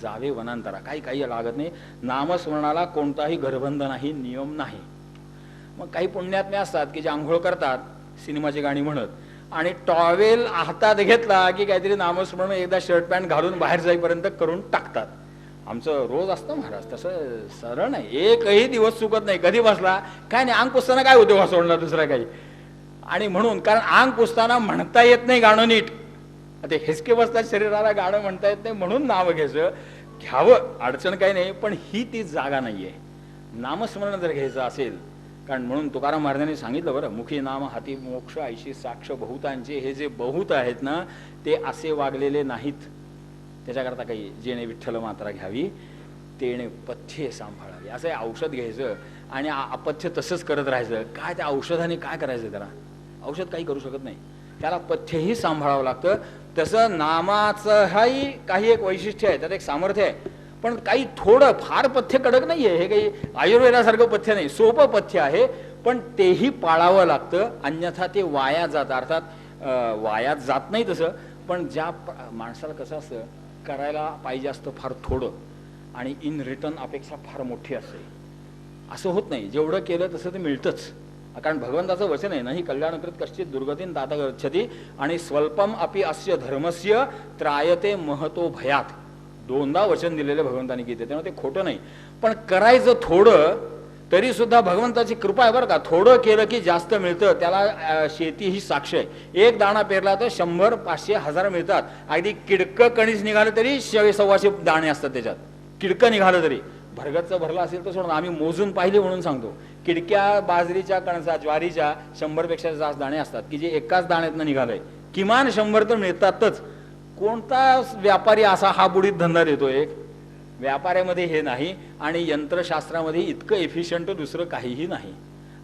जावे वनांतरा. काही लागत नाही. नामस्मरणाला कोणताही गर्भंध नाही, नियम नाही. मग काही पुण्यात्मे असतात की जे आंघोळ करतात सिनेमाची गाणी म्हणत आणि टॉवेल हातात घेतला की काहीतरी नामस्मरण एकदा शर्ट पॅन्ट घालून बाहेर जाईपर्यंत करून टाकतात. आमचं रोज असतं महाराज, तसं सरळ नाही. एकही दिवस चुकत नाही. कधी बसला काय नाही, अंग पुसताना काय उद्योग सोडणार दुसरा काही. आणि म्हणून कारण अंग पुसताना म्हणता येत नाही गाणं नीट, ते हिसके बसतात शरीराला, गाणं म्हणता येत नाही, म्हणून नाव घ्यावं अडचण काही नाही. पण ही ती जागा नाहीये नामस्मरण जर घ्यायचं असेल. कारण म्हणून तुकाराम महाराजांनी सांगितलं बरं, मुखी नाम हाती मोक्ष ऐशी साक्ष बहुतांचे. हे जे बहुत आहेत ना ते असे वागलेले नाहीत. त्याच्याकरता काही जेणे विठ्ठल मात्रा घ्यावी तेणे पथ्ये सांभाळावी. असं औषध घ्यायचं आणि अपथ्य तसंच करत राहायचं. काय त्या औषधाने काय करायचं? त्याला औषध काही करू शकत नाही, त्याला पथ्यही सांभाळावं लागतं. तसं नामाचंही काही एक वैशिष्ट्य आहे, त्यात एक सामर्थ्य आहे. पण काही थोडं फार पथ्य कडक नाहीये. हे काही आयुर्वेदासारखं पथ्य नाही, सोपं पथ्य आहे. पण तेही पाळावं लागतं, अन्यथा ते वाया जातं. अर्थात वायात जात नाही तसं, पण ज्या माणसाला कसं असतं करायला पाहिजे असतं फार थोडं आणि इन रिटर्न अपेक्षा फार मोठी असते. असं होत नाही. जेवढं केलं तसं ते मिळतंच. कारण भगवंताचं वचन आहे ना, ही कल्याणकृत कश्चित दुर्गतीन दाता गच्छती आणि स्वल्पम अपि अस्य धर्मस्य त्रायते महतो भयात. दोनदा वचन दिलेलं भगवंताने गीते, त्यामुळे ते खोटं नाही. पण करायचं थोडं तरी सुद्धा भगवंताची कृपा आहे बरं का. थोडं केलं की जास्त मिळतं. त्याला शेती ही साक्ष आहे. एक दाणा पेरला तर 100, 500, 1000 मिळतात. अगदी किडकं कणीस निघालं तरी 100-125 दाणे असतात त्याच्यात. किडकं निघालं तरी भरगतचं भरलं असेल तर सोडून आम्ही मोजून पाहिले म्हणून सांगतो. किडक्या बाजरीच्या कणसा ज्वारीच्या 100पेक्षा जास्त दाणे असतात की जे एकाच दाण्यातनं निघालंय. किमान 100 तर मिळतातच. कोणता व्यापारी असा हा बुडीत धंदा देतो? एक व्यापाऱ्यामध्ये हे नाही आणि यंत्रशास्त्रामध्ये इतकं एफिशियंट दुसरं काहीही नाही.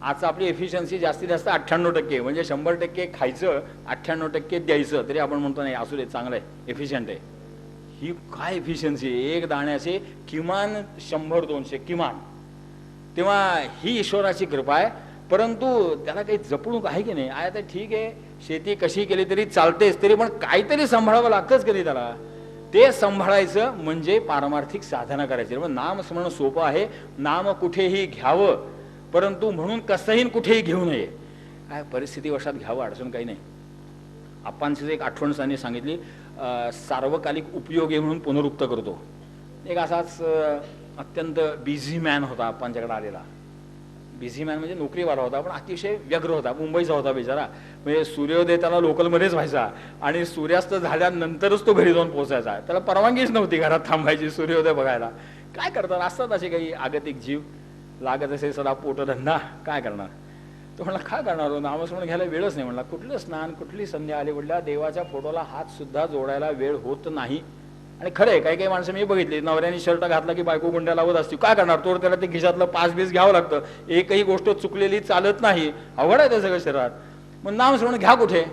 आज आपली एफिशियन्सी जास्तीत जास्त 98%, म्हणजे 100% खायचं 98% द्यायचं, तरी आपण म्हणतो नाही असू दे चांगलं आहे एफिशियंट आहे. ही काय एफिशियन्सी? एक दाण्याचे किमान 100-200 किमान. तेव्हा ही ईश्वराची कृपा आहे. परंतु त्याला काही जपणूक आहे की नाही? आता ठीक आहे, शेती कशी केली तरी चालतेच, तरी पण काहीतरी सांभाळावं लागतंच कधी त्याला. ते सांभाळायचं म्हणजे पारमार्थिक साधना करायची. नाम स्मरण सोपं आहे. नाम कुठेही घ्यावं, परंतु म्हणून कसंही कुठेही घेऊ नये. काय परिस्थितीवशात घ्यावं, अडचण काही नाही. आप्पांची एक आठवण त्यांनी सांगितली, सार्वकालिक उपयोगी म्हणून पुनरुक्त करतो. एक असाच अत्यंत बिझी मॅन होता आप्पांच्याकडे आलेला. बिझी मॅन म्हणजे नोकरीवाला होता, पण अतिशय व्यग्र होता. मुंबईचा होता बिचारा. म्हणजे सूर्योदय त्याला लोकलमध्येच व्हायचा आणि सूर्यास्त झाल्यानंतरच तो घरी जाऊन पोहोचायचा. त्याला परवानगीच नव्हती घरात थांबायची सूर्योदय बघायला. काय करतात, असतात असे काही आगतिक जीव. लागत असे सदा पोटधंदा, काय करणार? तो म्हणला काय करणार हो, नामस्मरण घ्यायला वेळच नाही. म्हणला कुठलं स्नान कुठली संध्या आली म्हटल्या, देवाच्या फोटोला हात सुद्धा जोडायला वेळ होत नाही. आणि खरं आहे, काही काही माणसं मी बघितली, नवऱ्याने शर्ट घातला की बायको गुंड्या लावत असते. काय करणार? तो त्याला ते खिशातलं 5-20 घ्यावं लागतं. एकही गोष्ट चुकलेली चालत नाही. अवघड आहे ते सगळं शरीरात. मग नामस्मरण घ्या कुठे?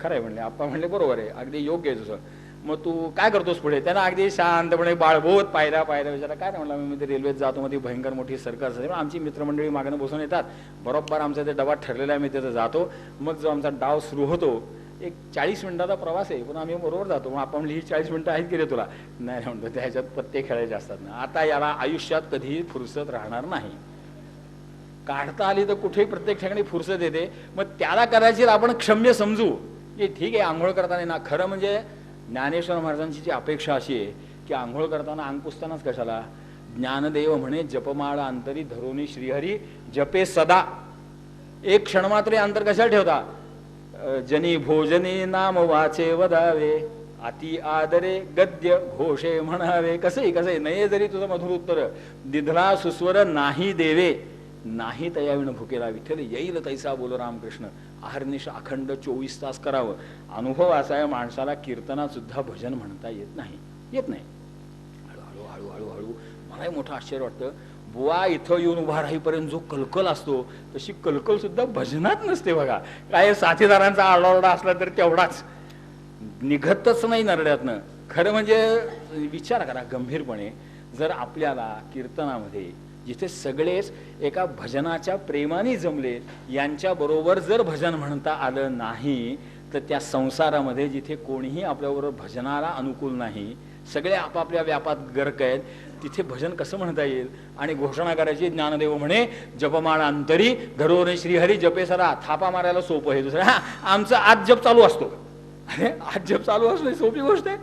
खरं आहे म्हणले आप्पा. म्हणले बरोबर आहे, अगदी योग्य आहे तुझं. मग तू काय करतोस पुढे? त्यांना अगदी शांतपणे बाळबोत पायऱ्या विचारा. काय म्हणला, मी ते रेल्वेत जातो, मध्ये भयंकर मोठी सरकार असते, आमची मित्रमंडळी मागणं बसून येतात. बरोबर आमचा ते डबा ठरलेला आहे, मी तिथं जातो. मग जो आमचा डाव सुरू होतो, एक 40 मिनिटाचा प्रवास आहे, पण आम्ही बरोबर जातो. मग आपण ही 40 मिनिटं आहेत की रे तुला? नाही म्हणतो, त्याच्यात पत्ते खेळायचे असतात ना. आता याला आयुष्यात कधीही फुरसत राहणार नाही. काढता आली तर कुठेही प्रत्येक ठिकाणी फुरसत येते. मग त्याला करायची आपण क्षम्य समजू की ठीक आहे. आंघोळ करताना ना, खरं म्हणजे ज्ञानेश्वर महाराजांची जी अपेक्षा अशी आहे की आंघोळ करताना अंग पुसतानाच कशाला? ज्ञानदेव म्हणे जपमाळ अंतरी धरोनी श्रीहरी जपे सदा. एक क्षण मात्र अंतर कशाला ठेवता? जनी भोजनी नाम वाचे वदावे, अति आदरे गद्य घोषे म्हणावे. कसंही नाही जरी तुझं मधुर उत्तर, दिधला सुस्वर नाही देवे, नाही तयाविण भुकेला विठ्ठल येईल तैसा बोल रामकृष्ण. अहर्निश अखंड 24 तास करावं. अनुभव असा आहे, माणसाला कीर्तनात सुद्धा भजन म्हणता येत नाही. हळूहळू मलाही मोठं आश्चर्य वाटतं. बुवा इथं येऊन उभा राहीपर्यंत जो कलकल असतो, तशी कलकल सुद्धा भजनात नसते बघा. काय साथीदारांचा आरडाओरडा असला तर तेवढाच. निघतच नाही नरड्यातनं. खरं म्हणजे विचार करा गंभीरपणे, जर आपल्याला कीर्तनामध्ये जिथे सगळेच एका भजनाच्या प्रेमाने जमले, यांच्याबरोबर जर भजन म्हणता आलं नाही, तर त्या संसारामध्ये जिथे कोणीही आपल्याबरोबर भजनाला अनुकूल नाही, सगळे आपापल्या व्यापात गर्क आहेत, तिथे भजन कसं म्हणता येईल? आणि घोषणा करायची, ज्ञानदेव म्हणे जपमाळ अंतरी घरोरे श्रीहरी जपे सरा. थापा मारायला सोपं आहे. दुसरं आमचं आज जप चालू असतो. अरे आज जप चालू असतो सोपी गोष्ट आहे,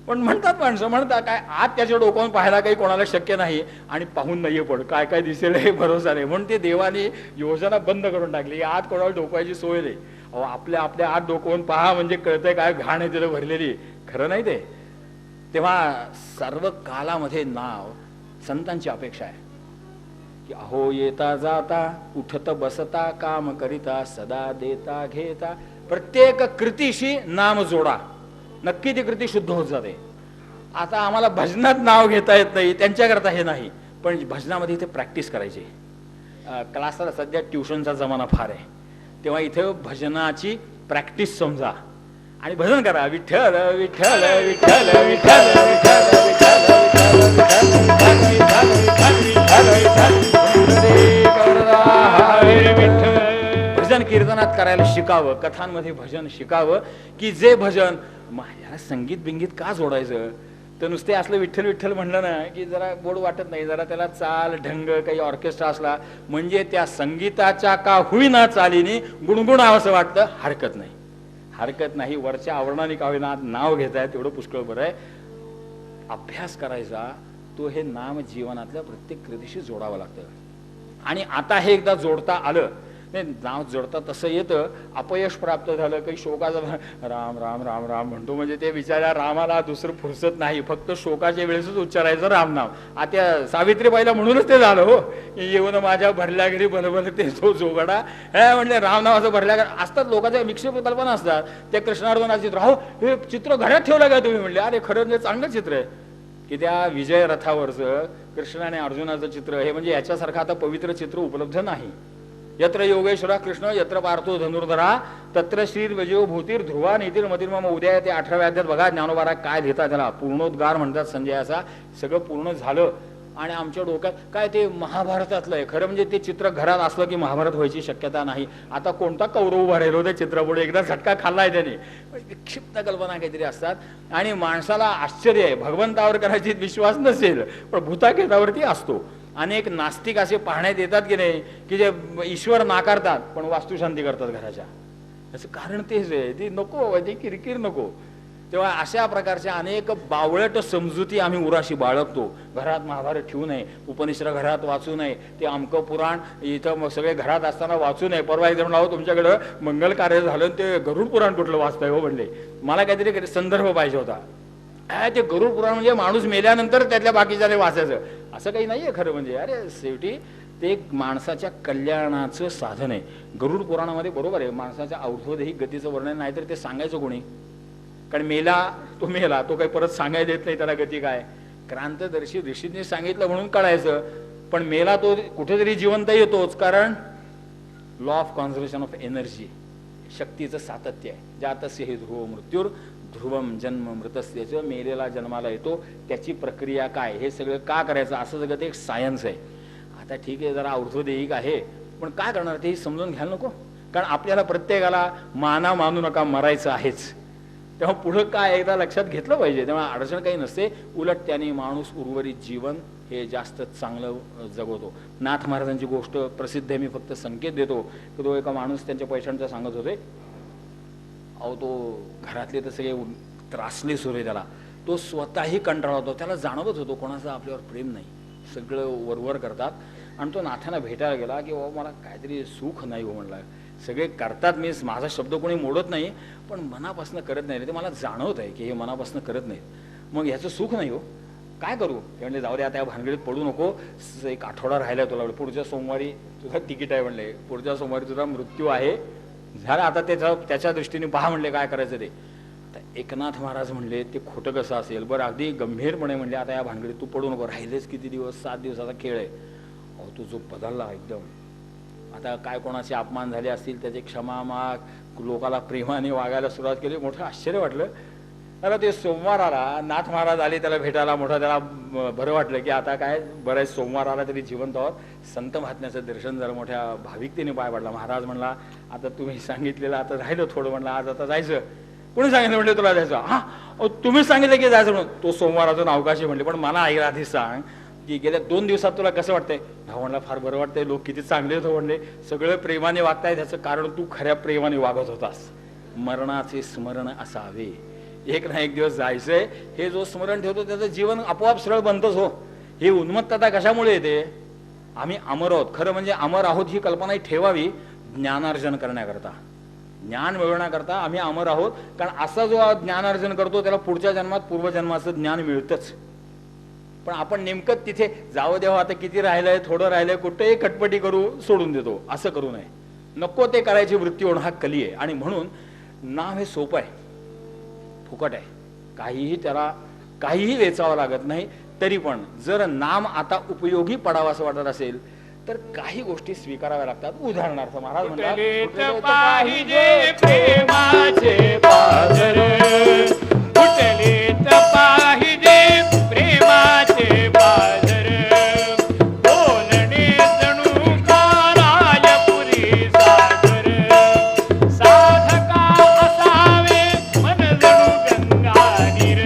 पण म्हणतात माणसं, म्हणतात काय आज त्याच्या डोक्यावरून पाहायला काही कोणाला शक्य नाही आणि पाहून नाहीये, पण काय काय दिसेल हे भरोसा नाही, म्हणून ते देवाने योजना बंद करून टाकली. आज कोणाला डोकवायची सोय नाही. अहो आपल्या आपल्या आत डोकवून पहा म्हणजे कळतंय काय घाण आहे तिला भरलेली. खरं नाही ते. तेव्हा सर्व कालामध्ये नाव संतांची अपेक्षा आहे की अहो येता जाता उठत बसता काम करिता सदा देता घेता, प्रत्येक कृतीशी नाम जोडा, नक्की ती कृती शुद्ध होत जाते. आता आम्हाला भजनात नाव घेता येत नाही, त्यांच्याकरता हे नाही, पण भजनामध्ये इथे प्रॅक्टिस करायची. क्लासला सध्या ट्युशनचा जमाना फार आहे, तेव्हा इथे भजनाची प्रॅक्टिस समजा आणि भजन करा. विठ्ठल विठ्ठल विठ्ठल विठ्ठल विठ्ठल. भजन कीर्तनात करायला शिकावं, कथांमध्ये भजन शिकावं, की जे भजन याला संगीत बिंगीत का जोडायचं? तर नुसते असलं विठ्ठल विठ्ठल म्हणलं ना की जरा गोड वाटत नाही. जरा त्याला चाल ढंग काही ऑर्केस्ट्रा असला म्हणजे त्या संगीताच्या का होईना चालीने गुणगुणावं असं वाटतं. हरकत नाही, हरकत नाही. वरच्या आवरणाने का होईना नाव घेताय तेवढं पुष्कळ बरं आहे. अभ्यास करायचा तो हे नाम जीवनातल्या प्रत्येक कृतीशी जोडावं लागतं. आणि आता हे एकदा जोडता आलं, नाव जोडता तसं येतं. अपयश प्राप्त झालं, काही शोकाचं राम राम राम राम म्हणतो म्हणजे ते विचारा रामाला दुसरं फुरसत नाही, फक्त शोकाच्या वेळेसच उच्चारायचं राम नाव. आता सावित्रीबाईला म्हणूनच ते झालं हो, येऊन माझ्या भरल्या घरी भरभर ते तो जोगडा हे म्हणले राम नावाचं भरल्या घरी असतात. लोकांच्या विक्षेप कल्पना असतात. त्या कृष्णार्जुनाचं चित्र, हो हे चित्र घरात ठेवलं का तुम्ही? म्हणले अरे खरं म्हणजे चांगलं चित्र आहे की त्या विजय रथावरचं कृष्ण आणि अर्जुनाचं चित्र हे म्हणजे याच्यासारखं आता पवित्र चित्र उपलब्ध नाही. यत्र योगेश्वरा कृष्ण यत्र पार्थो धनुर्धरा तत्र श्रीर विजयो भूतीर ध्रुवा नीतीर मतिर्मम. उद्या ते 18व्या अध्यायात बघा ज्ञानोबारा काय लिहितात, त्याला पूर्णोद्गार म्हणतात संजयाचा. सगळं पूर्ण झालं आणि आमच्या डोक्यात काय ते महाभारतातलं आहे. खरं म्हणजे ते चित्र घरात असलं की महाभारत व्हायची शक्यता नाही. आता कोणता कौरव उभा राहिलो त्या चित्रापुढे, एकदा झटका खाल्लाय त्याने. विक्षिप्त कल्पना काहीतरी असतात आणि माणसाला आश्चर्य आहे. भगवंतावर करायची विश्वास नसेल पण भूताखेतावरती असतो. अनेक नास्तिक असे पाहण्यात येतात की नाही की जे ईश्वर नाकारतात पण वास्तुशांती करतात घराच्या. याचं कारण तेच आहे, ती नको, ती किरकिर नको. तेव्हा अशा प्रकारच्या अनेक बावळट समजुती आम्ही उराशी बाळगतो. घरात महाभारत ठेवू नये, उपनिषद घरात वाचू नये, ते अमकं पुराण इथं सगळे घरात असताना वाचू नये. परवा एक जण लावो तुमच्याकडं मंगल कार्य झालं ते गरुड पुराण कुठलं वाचताय हो म्हणले. मला काहीतरी संदर्भ पाहिजे होता. ते गरुड पुराण म्हणजे माणूस मेल्यानंतर त्यातल्या बाकीच्याने वाचायचं असं काही नाहीये. खरं म्हणजे अरे शेवटी ते एक माणसाच्या कल्याणाचं साधन आहे. गरुड पुराणामध्ये बरोबर आहे माणसाच्या अवधोदेही गतीचं वर्णन नाही तर ते सांगायचं कोणी? कारण मेला, तो काही परत सांगायला देत नाही त्याला गती काय. क्रांतदर्शी ऋषींनी सांगितलं म्हणून कळायचं, पण मेला तो कुठेतरी जिवंत येतोच. कारण law of conservation of energy, शक्तीचं सातत्य आहे. जातस्य हे ध्रुव मृत्यूर ध्रुवम जन्म मृतस्य. मेलेला जन्माला येतो, त्याची प्रक्रिया काय, हे सगळं का करायचं असं सगळं ते एक सायन्स आहे. आता ठीक आहे जरा अर्थोदेहिक आहे पण काय करणार ते समजून घ्यायला नको. कारण आपल्याला प्रत्येकाला मानू नका, मरायचं आहेच. तेव्हा पुढं काय एकदा लक्षात घेतलं पाहिजे. तेव्हा अडचण काही नसते. उलट त्याने माणूस उर्वरित जीवन हे जास्त चांगलं जगवतो. नाथ महाराजांची गोष्ट प्रसिद्ध आहे, मी फक्त संकेत देतो की तो एका माणूस त्यांच्या पैशांचा सांगत होते. अहो तो घरातले तर सगळे त्रासले सुरू आहे त्याला. तो स्वतःही कंटाळा होतो, त्याला जाणवत होतो कोणाचं आपल्यावर प्रेम नाही, सगळं वरवर करतात. आणि तो नाथांना भेटायला गेला की बाबा मला काहीतरी सुख नाही हो म्हणला. सगळे करतात, मी माझा शब्द कोणी मोडत नाही पण मनापासून करत नाही. ते मला जाणवत आहे की हे मनापासून करत नाहीत, मग ह्याचं सुख नाही हो, काय करू? ते म्हणले जाऊ दे आता या भानगडीत पडू नको, एक आठवडा राहिला तुला, पुढच्या सोमवारी तुझा तिकीट आहे म्हणले, पुढच्या सोमवारी तुझा मृत्यू आहे झाला, आता त्याच्या दृष्टीने पहा म्हणले काय करायचं ते. एकनाथ महाराज म्हणले ते खोटं कसं असेल बरं, अगदी गंभीरपणे म्हणले आता या भानगडीत तू पडू नको, राहिलेच किती दिवस, 7 दिवसाचा खेळ आहे. अहो तो जो बदलला एकदम. आता काय कोणाचे अपमान झाले असतील त्याचे क्षमा माग, लोकाला प्रेमाने वागायला सुरुवात केली. मोठं आश्चर्य वाटलं. त्याला ते सोमवार आला, नाथ महाराज आले त्याला भेटायला. मोठं त्याला बरं वाटलं की आता काय बरं आहे, सोमवार आला तरी जिवंत आहोत. संत महात्म्याचं दर्शन झालं. मोठ्या भाविकतेने पाय पडला. महाराज म्हणला आता तुम्ही सांगितलेलं आता राहिलं थोडं. म्हणलं आज आता जायचं. कोणी सांगितलं म्हटलं तुला जायचं? हा तुम्ही सांगितलं की जायचं म्हणून. तो सोमवारातून अवकाशी म्हणले. पण मला आई आधी सांग की गेल्या 2 दिवसात तुला कसं वाटतंय? भाऊ म्हणला फार बरं वाटतंय. लोक किती चांगले होते म्हणले. सगळं प्रेमाने वागताय. त्याचं कारण तू खऱ्या प्रेमाने वागत होतास. मरणाचे स्मरण असावे. एक ना एक दिवस जायचंय. हे जो स्मरण ठेवतो त्याचं जीवन आपोआप सरळ बनतच हो. ही उन्मत्तता कशामुळे येते? आम्ही अमर आहोत. खरं म्हणजे अमर आहोत ही कल्पना ठेवावी ज्ञानार्जन करण्याकरता, ज्ञान मिळवण्याकरता आम्ही अमर आहोत. कारण असा जो ज्ञानार्जन करतो त्याला पुढच्या जन्मात पूर्वजन्माचं ज्ञान मिळतंच. पण आपण नेमकं तिथे जावं देवा आता किती राहिलंय, थोडं राहिलंय, कुठेही खटपटी करू सोडून देतो. असं करू नये. नको ते करायची वृत्ती होणं हा कली आहे. आणि म्हणून नाम हे सोपं आहे, फुकट आहे. काहीही वेचावं लागत नाही. तरी पण जर नाम आता उपयोगी पडावं असं वाटत असेल तर काही गोष्टी स्वीकाराव्या लागतात. उदाहरणार्थ महाराज म्हणतात पाहिजे प्रेमाचे पाझर, कुटलीत पाहिजे प्रेमाचे पाझर, बोलणे जणू कारायपुरी सागर, साधका असावे मन जणू गंगानीर,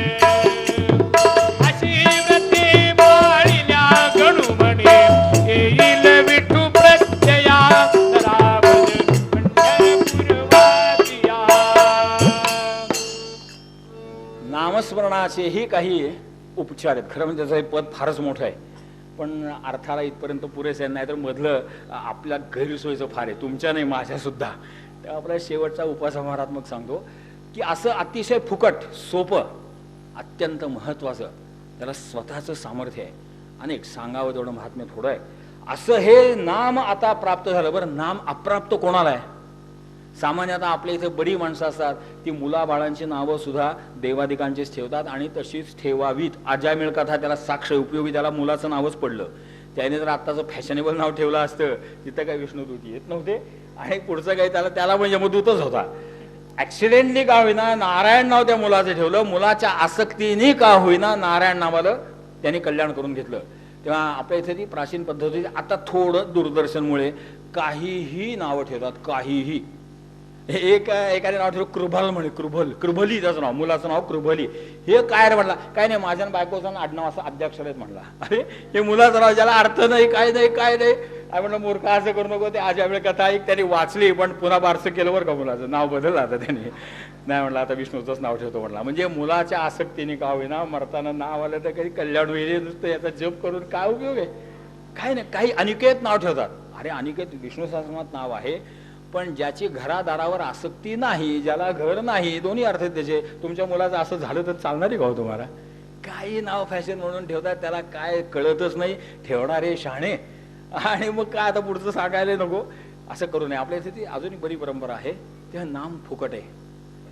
अशी व्रते बाळिल्या गणू म्हणे येईल विठू प्रत्यया रावण पंढरपूरवासिया. नामस्मरणाचेही काही उपचार आहेत. खरं म्हणजे त्याचं हे पद फारच मोठं आहे, पण अर्थाला इथपर्यंत पुरेसे नाही. तर मधलं आपल्या गैरसोयीचं फार आहे, तुमच्या नाही माझ्या सुद्धा. तर आपला शेवटचा उपसंहारात्मक सांगतो की असं अतिशय फुकट, सोपं, अत्यंत महत्वाचं, त्याला स्वतःचं सामर्थ्य आहे. अनेक सांगावं तेवढं महात्म्य थोडं आहे. असं हे नाम आता प्राप्त झालं. बरं, नाम अप्राप्त कोणाला आहे? सामान्यतः आपल्या इथे बरी माणसं असतात, ती मुलाबाळांची नावं सुद्धा देवादिकांचीच ठेवतात आणि तशीच ठेवावीत. अजामिळ कथा त्याला साक्ष उपयोगी, त्याला मुलाचं नावच पडलं. त्याने जर आत्ताचं फॅशनेबल नाव ठेवलं असतं तिथं काही विष्णुदूत येत नव्हते आणि पुढचं काही त्याला पण यमदूतच होता. ऍक्सिडेंटली का होईना नारायण नाव त्या मुलाचं ठेवलं. मुलाच्या आसक्तीने का होईना नारायण नावाला त्यांनी कल्याण करून घेतलं. तेव्हा आपल्या इथे ती प्राचीन पद्धती. आता थोडं दूरदर्शनमुळे काहीही नावं ठेवतात, काहीही. एकाने नाव ठेवलं कृभल म्हणे, कृभली त्याचं नाव, मुलाचं नाव कृभली. हे काय रे म्हणला? काय नाही, माझ्या बायकोचं आडनाव असं अध्यक्षर आहेत म्हणला. अरे हे मुलाचं नाव ज्याला अर्थ नाही, काय नाही, काय नाही. काय म्हणलं मूर्ख असं करू नको. ते आजावेळ कथा एक त्यांनी वाचली पण पुन्हा बारसं केलं बरं का. मुलाचं नाव बदललं आता त्यांनी. नाही म्हणलं आता विष्णूचंच नाव ठेवतो म्हणला. म्हणजे मुलाच्या आसक्तीने का होईना मरताना नाव आलं तर कधी कल्याण होईल. नुसतं याचा जप करून काय उपयोग आहे? काय नाही. काही अनिकेत नाव ठेवतात. अरे अनिकेत विष्णू सहस्रनामात नाव आहे, पण ज्याची घरादारावर आसक्ती नाही, ज्याला घर नाही, दोन्ही अर्थ आहेत त्याचे. तुमच्या मुलाचं असं झालं तर चालणार का हो तुम्हाला? काही नाव फॅशन म्हणून ठेवतात, त्याला काय कळतच नाही. ठेवणारे शहाणे. आणि मग काय आता पुढचं सांगायला नको. असं करू नये. आपल्या इथे ती अजून बरी परंपरा आहे. ते नाम फुकट आहे.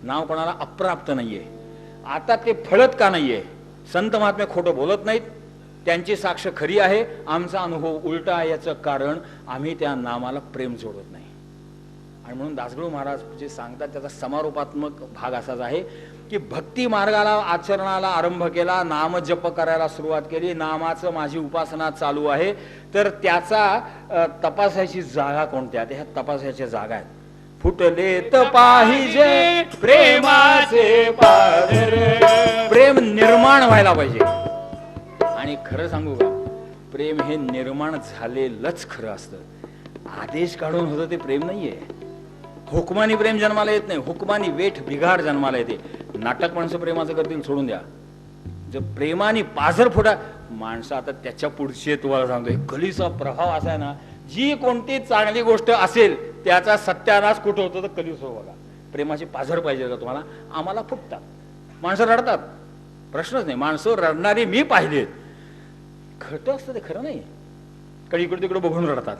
नाव कोणाला अप्राप्त नाहीये. आता ते फळत का नाहीये? संत महात्मे खोटं बोलत नाहीत, त्यांची साक्ष खरी आहे. आमचा अनुभव उलटा आहे. याचं कारण आम्ही त्या नामाला प्रेम जोडत नाही. आणि म्हणून दासगणू महाराज जे सांगतात त्याचा समारोपात्मक भाग असाच आहे की भक्ती मार्गाला आचरणाला आरंभ केला, नाम जप करायला सुरुवात केली, नामाचं माझी उपासना चालू आहे, तर त्याचा तपासायची जागा कोणत्या? ह्या तपासायच्या जागा आहेत. फुटले तर पाहिजे प्रेमाचे पाझर. प्रेम निर्माण व्हायला पाहिजे. आणि खरं सांगू का, प्रेम हे निर्माण झालेलंच खरं असतं. आदेश काढून होतं ते प्रेम नाहीये. हुकमानी प्रेम जन्माला येत नाही. हुकमानी वेठ बिघाड जन्माला येते. नाटक माणसं प्रेमाचं करतील, सोडून द्या. जर प्रेमाने पाझर फुटा माणसं, आता त्याच्या पुढचे तुम्हाला सांगतोय, कलीचा प्रभाव असा आहे ना, जी कोणती चांगली गोष्ट असेल त्याचा सत्यानाश कुठं होतं तर कलीच हो. बघा, प्रेमाची पाझर पाहिजे का तुम्हाला? आम्हाला फुटतात. माणसं रडतात, प्रश्नच नाही. माणसं रडणारी मी पाहिलेत. खरं असतं ते खरं नाही. कधी इकडे तिकडे बघून रडतात.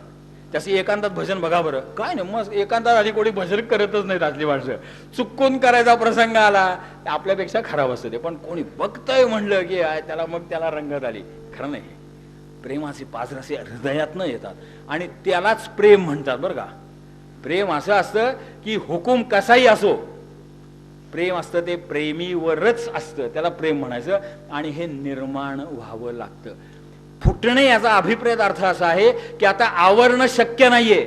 त्याचे एकांतात भजन बघा बरं. काय नाही, मग एकांतात आधी कोणी भजन करतच नाही. असली माणसं चुकून करायचा प्रसंग आला आपल्यापेक्षा खराब असतं ते. पण कोणी बघतंय म्हणलं की त्याला मग त्याला रंगत आली. खरं नाही. प्रेमाचे पाझर असे हृदयात न येतात आणि त्यालाच प्रेम म्हणतात बरं का. प्रेम असं असतं की हुकूम कसाही असो, प्रेम असतं ते प्रेमीवरच असतं, त्याला प्रेम म्हणायचं. आणि हे निर्माण व्हावं लागतं. फुटणे याचा अभिप्रेत अर्थ असा आहे की आता आवरणं शक्य नाहीये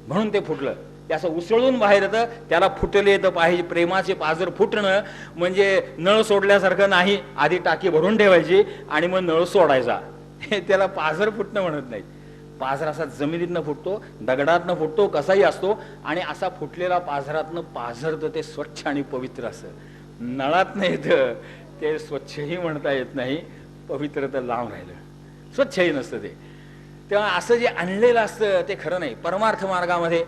म्हणून ते फुटलं. ते असं उसळून बाहेर येतं, त्याला फुटले तर पाहिजे. प्रेमाचे पाझर फुटणं म्हणजे नळ सोडल्यासारखं नाही. आधी टाकी भरून ठेवायची आणि मग नळ सोडायचा. त्याला पाझर फुटणं म्हणत नाही. पाझर असा जमिनीतनं फुटतो, दगडातनं फुटतो, कसाही असतो. आणि असा फुटलेला पाझरातनं पाझरतं ते स्वच्छ आणि पवित्र असं. नळातनं येतं ते स्वच्छही म्हणता येत नाही, पवित्र तर लांब राहिलं, स्वच्छही नसतं ते. तेव्हा असं जे आणलेलं असतं ते खरं नाही. परमार्थ मार्गामध्ये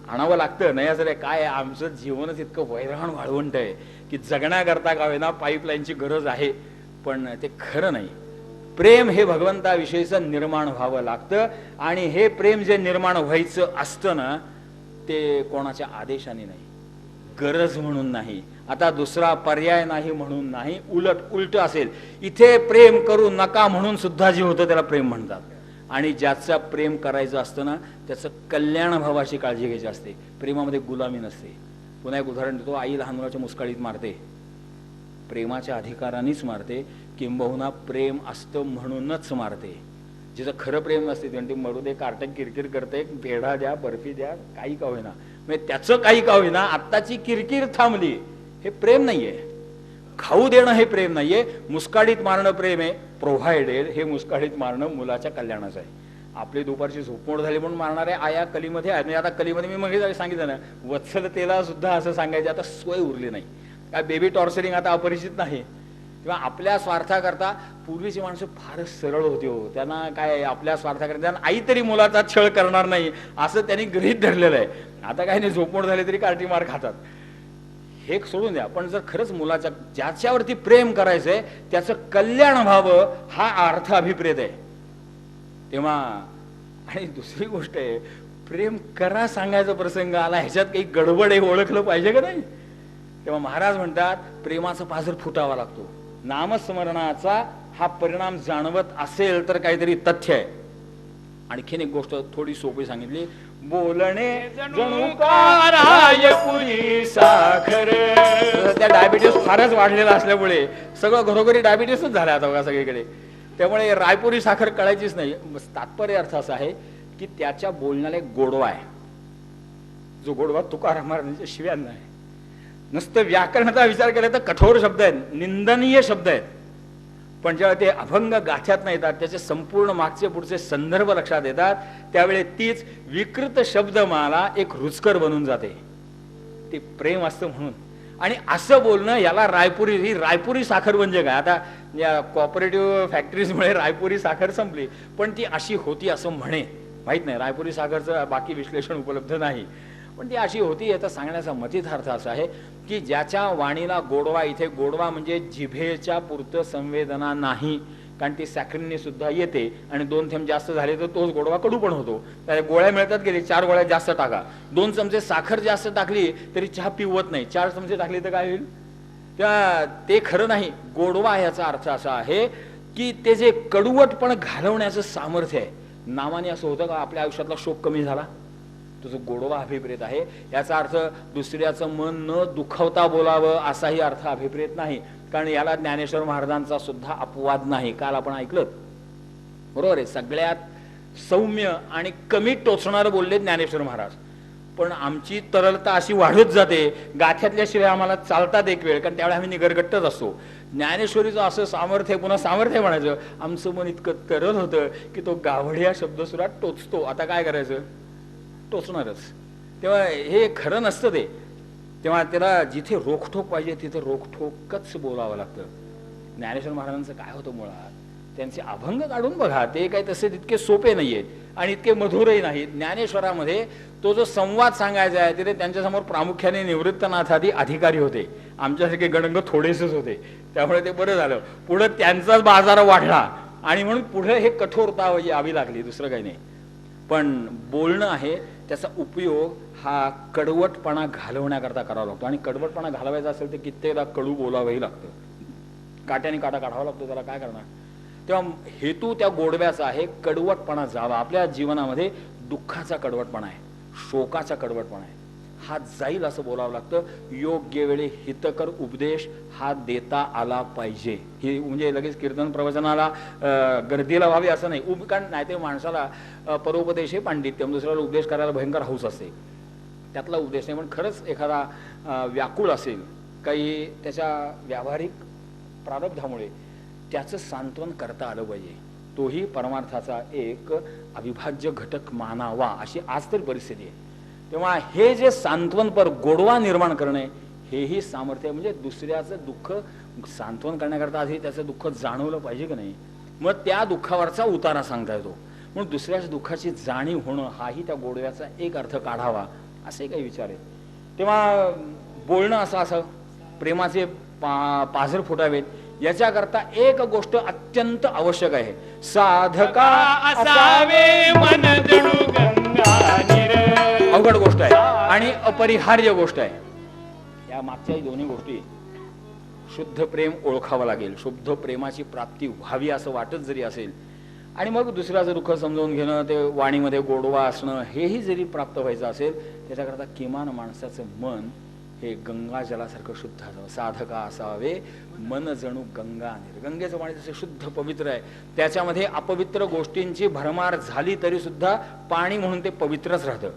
आणावं लागतं. नाही असं काय, आमचं जीवनच इतकं वैराण वाळवंट आहे की जगण्याकरता का होईना पाईपलाईनची गरज आहे, पण ते खरं नाही. प्रेम हे भगवंताविषयीचं निर्माण व्हावं लागतं. आणि हे प्रेम जे निर्माण व्हायचं असतं ना, ते कोणाच्या आदेशाने नाही, गरज म्हणून नाही, आता दुसरा पर्याय नाही म्हणून नाही, उलट असेल. इथे प्रेम करू नका म्हणून सुद्धा जे होतं त्याला प्रेम म्हणतात. आणि ज्याचं प्रेम करायचं असतं ना, त्याचं कल्याण भावाची काळजी घ्यायची असते. प्रेमामध्ये गुलामी नसते. पुन्हा एक उदाहरण देतो. आई लहान मुलाच्या मुस्काळीत मारते, प्रेमाच्या अधिकारानेच मारते, किंबहुना प्रेम असतं म्हणूनच मारते. जिचं खरं प्रेम नसते त्यांनी मरू दे, कार्टक किरकिर करते, पेढा द्या, बर्फी द्या, काही का होईना, म्हणजे त्याचं काही का होईना, आत्ताची किरकिर थांबली. हे प्रेम नाहीये. खाऊ देणं हे प्रेम नाहीये. मुस्काळीत मारणं प्रेम आहे. प्रोव्हाइडेड हे मुस्काळीत मारणं मुलाच्या कल्याणाचं आहे. आपली दुपारची झोपमोड झाली म्हणून मारणारे आया कलीमध्ये आहे. आता कलीमध्ये मी मग सांगितलं ना, वत्सलतेला सुद्धा असं सांगायचं आता सोय उरली नाही. काय बेबी टॉर्चरिंग आता अपरिचित नाही. किंवा आपल्या स्वार्थाकरता पूर्वीची माणसं फारच सरळ होती हो. त्यांना काय आपल्या स्वार्थाकरता त्यांना आई तरी मुलाचा छळ करणार नाही असं त्यांनी गृहीत धरलेलं आहे. आता काही नाही, झोपमोड झाली तरी कार्टी मार खातात. हे सोडून द्या. पण जर खरंच मुलाच्या ज्याच्यावरती प्रेम करायचंय त्याचं कल्याण व्हावं हा अर्थ अभिप्रेत आहे. तेव्हा आणि दुसरी गोष्ट आहे, प्रेम करा सांगायचा प्रसंग आला, ह्याच्यात काही गडबड आहे ओळखलं पाहिजे का नाही. तेव्हा महाराज म्हणतात प्रेमाचा पाझर फुटावा लागतो. नामस्मरणाचा हा परिणाम जाणवत असेल तर काहीतरी तथ्य आहे. आणखीन एक गोष्ट थोडी सोपी सांगितली. बोलणे जणू का रायपुरी साखर. त्या डायबिटीस फारच वाढलेला असल्यामुळे सगळं घरोघरी डायबिटीसच झाला आता बघा सगळीकडे. त्यामुळे रायपुरी साखर कळायचीच नाही. तात्पर्य अर्थ असा आहे की त्याच्या बोलण्याला एक गोडवा आहे. जो गोडवा तुकाराम महाराजांच्या शिव्यांना आहे. नुसतं व्याकरणाचा विचार केला तर कठोर शब्द आहेत, निंदनीय शब्द आहेत. पण जेव्हा ते अभंग गाथ्यात येतात, त्याचे संपूर्ण मागचे पुढचे संदर्भ लक्षात येतात, त्यावेळी तीच विकृत शब्दमाला एक रुचकर बनून जाते. ते प्रेम असतं म्हणून. आणि असं बोलणं याला रायपुरी, ही रायपुरी साखर म्हणजे काय. आता या कॉपरेटिव्ह फॅक्टरीजमुळे रायपुरी साखर संपली, पण ती अशी होती असं म्हणे, माहित नाही. रायपुरी साखरचं बाकी विश्लेषण उपलब्ध नाही, पण ती अशी होती. याचा सांगण्याचा मतितार्थ असा आहे की ज्याच्या वाणीला गोडवा, इथे गोडवा म्हणजे जिभेच्या पुरतं संवेदना नाही, कारण ती साखरेने सुद्धा येते. आणि 2 थेंब जास्त झाले तर तोच गोडवा कडू पण होतो. त्या गोळ्या मिळतात गेली, 4 गोळ्या जास्त टाका. 2 चमचे साखर जास्त टाकली तरी चहा पिवत नाही, 4 चमचे टाकली तर काय होईल. ते खरं नाही. गोडवा याचा अर्थ असा आहे की ते जे कडवटपण घालवण्याचं सामर्थ्य आहे. नावाने असं होतं का आपल्या आयुष्यातला शोक कमी झाला, तुझं गोडवा अभिप्रेत आहे. याचा अर्थ दुसऱ्याचं मन न दुखवता बोलावं असाही अर्थ अभिप्रेत नाही, कारण याला ज्ञानेश्वर महाराजांचा सुद्धा अपवाद नाही. काल आपण ऐकलं बरोबर आहे. सगळ्यात सौम्य आणि कमी टोचणारं बोलले ज्ञानेश्वर महाराज. पण आमची तरलता अशी वाढत जाते, गाथ्यातल्याशिवाय आम्हाला चालतात एक वेळ, कारण त्यावेळी आम्ही निगरगट्टच असतो. ज्ञानेश्वरीचं असं सामर्थ्य, पुन्हा सामर्थ्य म्हणायचं, आमचं मन इतकं तरल होतं की तो गावड्या शब्दसुरात टोचतो. आता काय करायचं, टोचणारच. तेव्हा हे खरं नसतं ते. तेव्हा त्याला जिथे रोखठोक पाहिजे तिथे रोखठोकच बोलावं लागतं. ज्ञानेश्वर महाराजांचं काय होतं मुळात, त्यांचे अभंग काढून बघा, ते काही तसे तितके सोपे नाही आहेत आणि इतके मधुरही नाहीत. ज्ञानेश्वरामध्ये तो जो संवाद सांगायचा आहे तिथे त्यांच्यासमोर प्रामुख्याने निवृत्तनाथादी अधिकारी होते. आमच्यासारखे गणंग थोडेसेच होते, त्यामुळे ते बरं झालं. पुढे त्यांचाच बाजार वाढला आणि म्हणून पुढे हे कठोरता यावी लागली, दुसरं काही नाही. पण बोलणं आहे त्याचा उपयोग हा कडवटपणा घालवण्याकरता करावा लागतो. आणि कडवटपणा घालवायचा असेल तर कित्येकदा कडू बोलावंही लागतं, काट्याने काटा काढावा लागतो. त्याला काय करणार. तेव्हा हेतू त्या गोडव्याचा आहे कडवटपणा जावा. आपल्या जीवनामध्ये दुःखाचा कडवटपणा आहे, शोकाचा कडवटपणा आहे. हा जाईल असं बोलावं लागतं. योग्य वेळी हितकर उपदेश हा देता आला पाहिजे. ही म्हणजे लगेच कीर्तन प्रवचनाला गर्दीला व्हावी असं नाही. कारण नाही ते माणसाला परोपदेश हे पांडित्यम, दुसऱ्याला उपदेश करायला भयंकर हौस असते, त्यातला उपदेश नाही. पण खरंच एखादा व्याकुळ असेल काही त्याच्या व्यावहारिक प्रारब्धामुळे, त्याचं सांत्वन करता आलं पाहिजे. तोही परमार्थाचा एक अविभाज्य घटक मानावा, अशी आज तरी परिस्थिती आहे. तेव्हा हे जे सांत्वनपर गोडवा निर्माण करणे हेही सामर्थ्य. म्हणजे दुसऱ्याचं दुःख सांत्वन करण्याकरता आधी त्याचं दुःख जाणवलं पाहिजे की नाही, मग त्या दुःखावरचा उतारा सांगता येतो. म्हणून दुसऱ्याच्या दुःखाची जाणीव होणं हाही त्या गोडव्याचा एक अर्थ काढावा, असे काही विचार आहेत. तेव्हा बोलणं असं प्रेमाचे पाझर फुटावेत याच्याकरता एक गोष्ट अत्यंत आवश्यक आहे. साधका असावे मन जणू गंगा नीर. अवघड गोष्ट आहे आणि अपरिहार्य गोष्ट आहे. या मागच्याही दोन्ही गोष्टी शुद्ध प्रेम ओळखावं लागेल. शुद्ध प्रेमाची प्राप्ती व्हावी असं वाटत जरी असेल आणि मग दुसऱ्याचं दुःख समजावून घेणं, ते वाणीमध्ये गोडवा असणं, हेही जरी प्राप्त व्हायचं असेल, त्याच्याकरता किमान माणसाचं मन हे गंगा जलासारखं शुद्ध असावं. साधका असावे मन जणू गंगा नीर. गंगेचं पाणी जसे शुद्ध पवित्र आहे, त्याच्यामध्ये अपवित्र गोष्टींची भरमार झाली तरी सुद्धा पाणी म्हणून ते पवित्रच राहतं.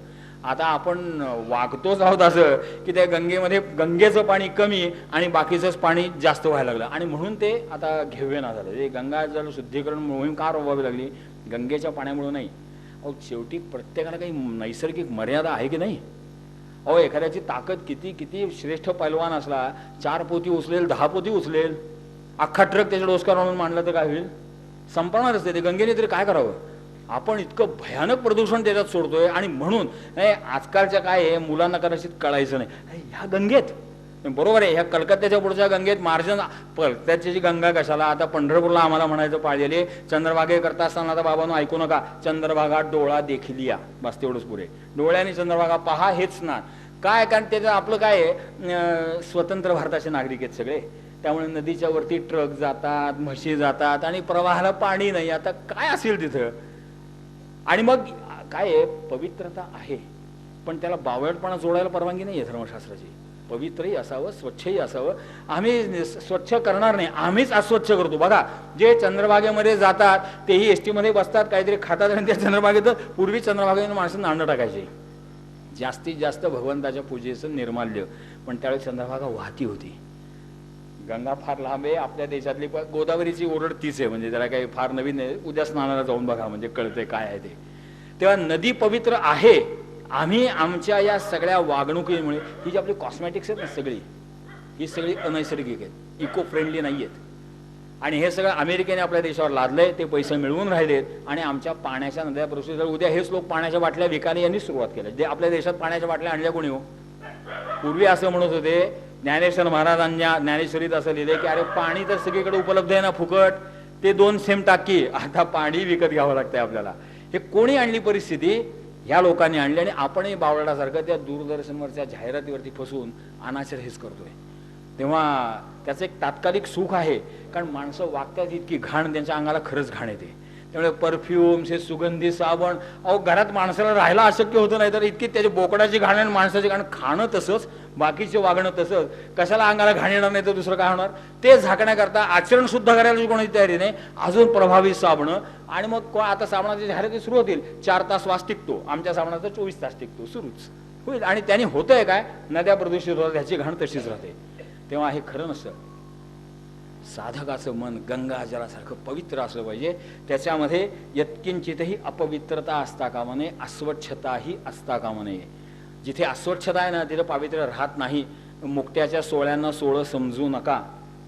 आता आपण वागतोच आहोत असं की त्या गंगेमध्ये गंगेचं पाणी कमी आणि बाकीचंच पाणी जास्त व्हायला लागलं आणि म्हणून ते आता घेवेना झालं. ते गंगा जल शुद्धीकरण मोहीम का राबवावी लागली? गंगेच्या पाण्यामुळे नाही. अहो शेवटी प्रत्येकाला काही नैसर्गिक मर्यादा आहे की नाही? अहो एखाद्याची ताकद किती किती श्रेष्ठ पैलवान असला, 4 पोती उचलेल, 10 पोती उचलेल, अख्खा ट्रक त्याच्या डोसकार म्हणून मांडला तर काय होईल? संपणारच ते. गंगेने तरी काय करावं? आपण इतकं भयानक प्रदूषण त्याच्यात सोडतोय आणि म्हणून आजकालच्या काय आहे, मुलांना कदाचित कळायचं नाही. ह्या गंगेत बरोबर आहे, ह्या कलकत्त्याच्या पुढच्या गंगेत मार्जन त्याची गंगा कशाला? आता पंढरपूरला आम्हाला म्हणायचं पाळलेले चंद्रभागे करता असताना, आता बाबांनो ऐकू नका, चंद्रभागा डोळा देखिलिया, बस तेवढंच पुरे. डोळ्याने चंद्रभागा पहा हेच स्नान. काय? कारण त्याचं आपलं काय आहे, स्वतंत्र भारताचे नागरिक आहेत सगळे, त्यामुळे नदीच्या वरती ट्रक जातात, म्हशी जातात आणि प्रवाहाला पाणी नाही. आता काय असेल तिथं? आणि मग काय आहे, पवित्रता आहे पण त्याला बावळटपणा जोडायला परवानगी नाही आहे धर्मशास्त्राची. पवित्रही असावं, स्वच्छही असावं. आम्ही स्वच्छ करणार नाही, आम्हीच अस्वच्छ करतो. बघा, जे चंद्रभागेमध्ये जातात तेही एसटी मध्ये बसतात, काहीतरी खातात आणि त्या चंद्रभागेत, पूर्वी चंद्रभागेने माणसं नाणं टाकायचे जास्तीत जास्त भगवंताच्या पूजेचं निर्माल्य, पण त्यावेळी चंद्रभागा वाहती होती. गंगा फार लांब आहे आपल्या देशातली, पण गोदावरीची ओरड तीच आहे. म्हणजे त्याला काही फार नवीन नाही, उद्या स्नानाला जाऊन बघा म्हणजे कळते काय आहे ते. तेव्हा नदी पवित्र आहे. आम्ही आमच्या या सगळ्या वागणुकीमुळे, ही जी आपली कॉस्मॅटिक्स आहेत ना सगळी, ही सगळी अनैसर्गिक आहेत, इको फ्रेंडली नाही आहेत. आणि हे सगळं अमेरिकेने आपल्या देशावर लादलंय, ते पैसे मिळवून राहिलेत आणि आमच्या पाण्याच्या नद्या प्रदूषित. उद्या हेच लोक पाण्याच्या बाटल्या विकायला यांनी सुरुवात केली. जे आपल्या देशात पाण्याच्या बाटल्या आणल्या कोणी हो? पूर्वी असं म्हणत होते ज्ञानेश्वर महाराजांच्या ज्ञानेश्वरीत असं लिहिले की अरे पाणी तर सगळीकडे उपलब्ध आहे ना फुकट, ते 2 थेंब टाकी, आता पाणी विकत घ्यावं लागतंय आपल्याला. हे कोणी आणली परिस्थिती? ह्या लोकांनी आणली आणि आपणही बावळासारखं त्या दूरदर्शनवरच्या जाहिरातीवरती फसून अनाचार हेच करतोय. तेव्हा त्याचं एक तात्कालिक सुख आहे, कारण माणसं वागतात इतकी घाण, त्यांच्या अंगाला खरंच घाण येते. त्यामुळे परफ्यूम्स, हे सुगंधी साबण, अहो घरात माणसाला राहायला अशक्य होतं, नाही तर इतकी त्याची बोकडाची घाण आणि माणसाची घाण, खाणं तसंच, बाकीचे वागणं तसंच, कशाला अंगाला घाण येणार नाही तर दुसरं काय होणार? ते झाकण्याकरता आचरण सुद्धा करायला कोणाची तयारी नाही, अजून प्रभावी साबणं. आणि मग आता साबणाची जाहिराती सुरू होतील, 4 तास वास टिकतो, आमच्या साबणाचा 24 तास टिकतो, सुरूच होईल. आणि त्यांनी होतंय काय? नद्या प्रदूषित होतात, ह्याची घाण तशीच राहते. तेव्हा हे खरं नसतं. साधकाचं मन गंगा जलासारखं पवित्र असलं पाहिजे. त्याच्यामध्ये यत्किंचितही अपवित्रता असता कामा नये, अस्वच्छताही असता कामा नये. जिथे अस्वच्छता आहे ना तिथे पवित्र राहत नाही. मुक्त्याच्या सोहळ्यांना सोहळं समजू नका,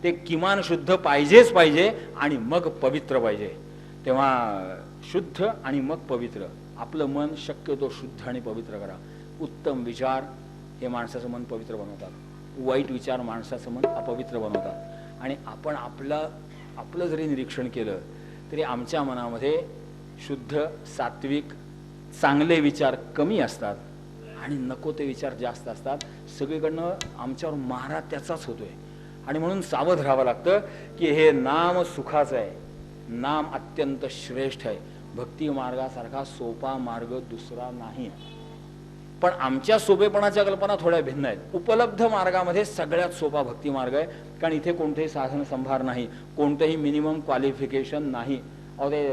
ते किमान शुद्ध पाहिजेच पाहिजे आणि मग पवित्र पाहिजे. तेव्हा शुद्ध आणि मग पवित्र. आपलं मन शक्यतो शुद्ध आणि पवित्र करा. उत्तम विचार हे माणसाचं मन पवित्र बनवतात, वाईट विचार माणसाचं मन अपवित्र बनवतात. आणि आपण आपलं जरी निरीक्षण केलं तरी आमच्या मनामध्ये शुद्ध, सात्विक, चांगले विचार कमी असतात आणि नको ते विचार जास्त असतात. सगळीकडनं आमच्यावर मारा त्याचाच होतोय. आणि म्हणून सावध राहावं लागतं की हे नाम सुखाचं आहे, नाम अत्यंत श्रेष्ठ आहे. भक्ती मार्गासारखा सोपा मार्ग दुसरा नाही. पण आमच्या सोपेपणाच्या कल्पना थोड्या भिन्न आहेत. उपलब्ध मार्गामध्ये सगळ्यात सोपा भक्ती मार्ग आहे, कारण इथे कोणतेही साधन संभार नाही, कोणतेही मिनिमम क्वालिफिकेशन नाही. अहो ते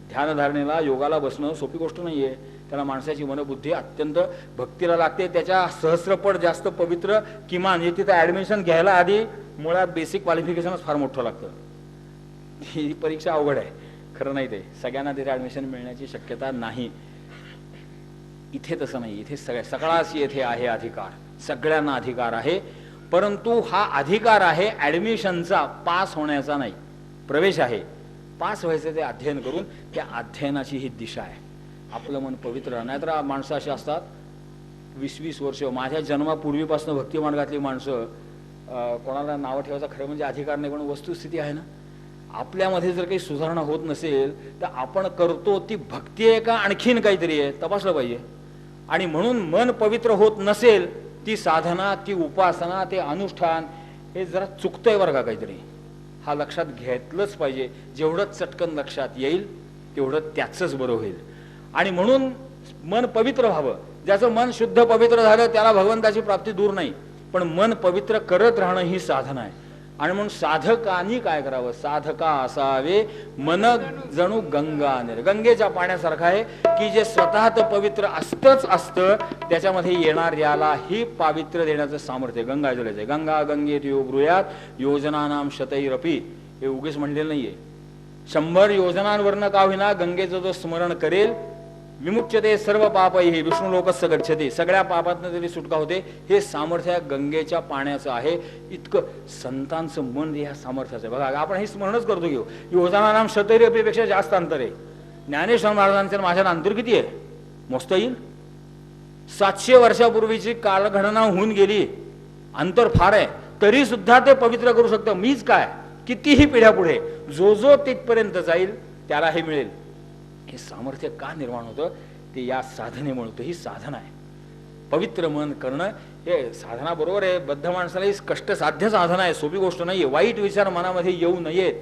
ध्यानधारणेला योगाला बसणं सोपी गोष्ट नाही आहे. त्याला माणसाची मनबुद्धी अत्यंत भक्तीला लागते, त्याच्या सहस्रपट जास्त पवित्र किमान तिथं ॲडमिशन घ्यायला आधी मुळात बेसिक क्वालिफिकेशनच फार मोठं लागतं. ही परीक्षा अवघड आहे, खरं नाही ते सगळ्यांना तिथे ॲडमिशन मिळण्याची शक्यता नाही. इथे तसं नाही, इथे सगळाच येथे आहे अधिकार, सगळ्यांना अधिकार आहे. परंतु हा अधिकार आहे ॲडमिशनचा, पास होण्याचा नाही. प्रवेश आहे, पास व्हायचं ते अध्ययन करून, त्या अध्ययनाची ही दिशा आहे. आपलं मन पवित्र, नाहीतर माणसं अशी असतात 20-20 वर्ष, माझ्या जन्मापूर्वीपासून भक्ती मार्गातली माणसं, कोणाला नावं ठेवायचा खरं म्हणजे अधिकार नाही, पण वस्तुस्थिती आहे ना, आपल्यामध्ये जर काही सुधारणा होत नसेल तर आपण करतो ती भक्ती आहे का आणखीन काहीतरी आहे तपासलं पाहिजे. आणि म्हणून मन पवित्र होत नसेल, ती साधना, ती उपासना, ते अनुष्ठान हे जरा चुकतंय बरं का काहीतरी. हा लक्षात घेतलंच पाहिजे. जेवढं चटकन लक्षात येईल तेवढं त्याचंच बरं होईल. आणि म्हणून मन पवित्र व्हावं. ज्याचं मन शुद्ध पवित्र झालं त्याला भगवंताची प्राप्ती दूर नाही, पण मन पवित्र करत राहणं ही साधना आहे. आणि म्हणून साधकांनी काय करावं, साधका असावे मन जणू गंगा निर, गंगेच्या पाण्यासारखं आहे की जे स्वतः तर पवित्र असतंच असतं, त्याच्यामध्ये येणाऱ्यालाही पावित्र्य देण्याचं सामर्थ्य गंगा जलच आहे. गंगा गंगेत योग ब्रूयात योजनानाम शतैरपी, हे उगीच म्हणलेलं नाहीये. 100 योजनांवरनं का होईना गंगेचं जो स्मरण करेल, विमुच्यते सर्व पापैहि विष्णू लोकस्य गच्छते, सगळ्या पापातनं तरी सुटका होते. हे सामर्थ्य गंगेच्या पाण्याचं आहे. इतकं संतांचं मन ह्या सामर्थ्याचं आहे. बघा आपण हे स्मरणच करतो घेऊ, योजनानाम शतैरपी पेक्षा जास्त अंतर आहे. ज्ञानेश्वर महाराजांचं माझ्या अंतर किती आहे मोजता येईल? 700 वर्षापूर्वीची कालगणना होऊन गेली, अंतर फार आहे. तरी सुद्धा ते पवित्र करू शकतं. मीच काय, कितीही पिढ्या पुढे जो जो तिथपर्यंत जाईल त्याला हे मिळेल. हे सामर्थ्य का निर्माण होतं, ते या साधनेमुळे होतं. ही साधना आहे. पवित्र मन करणं हे साधना बरोबर आहे. बद्ध माणसाला ही कष्टसाध्य साधना आहे, सोपी गोष्ट नाहीये. वाईट विचार मनामध्ये येऊ नयेत.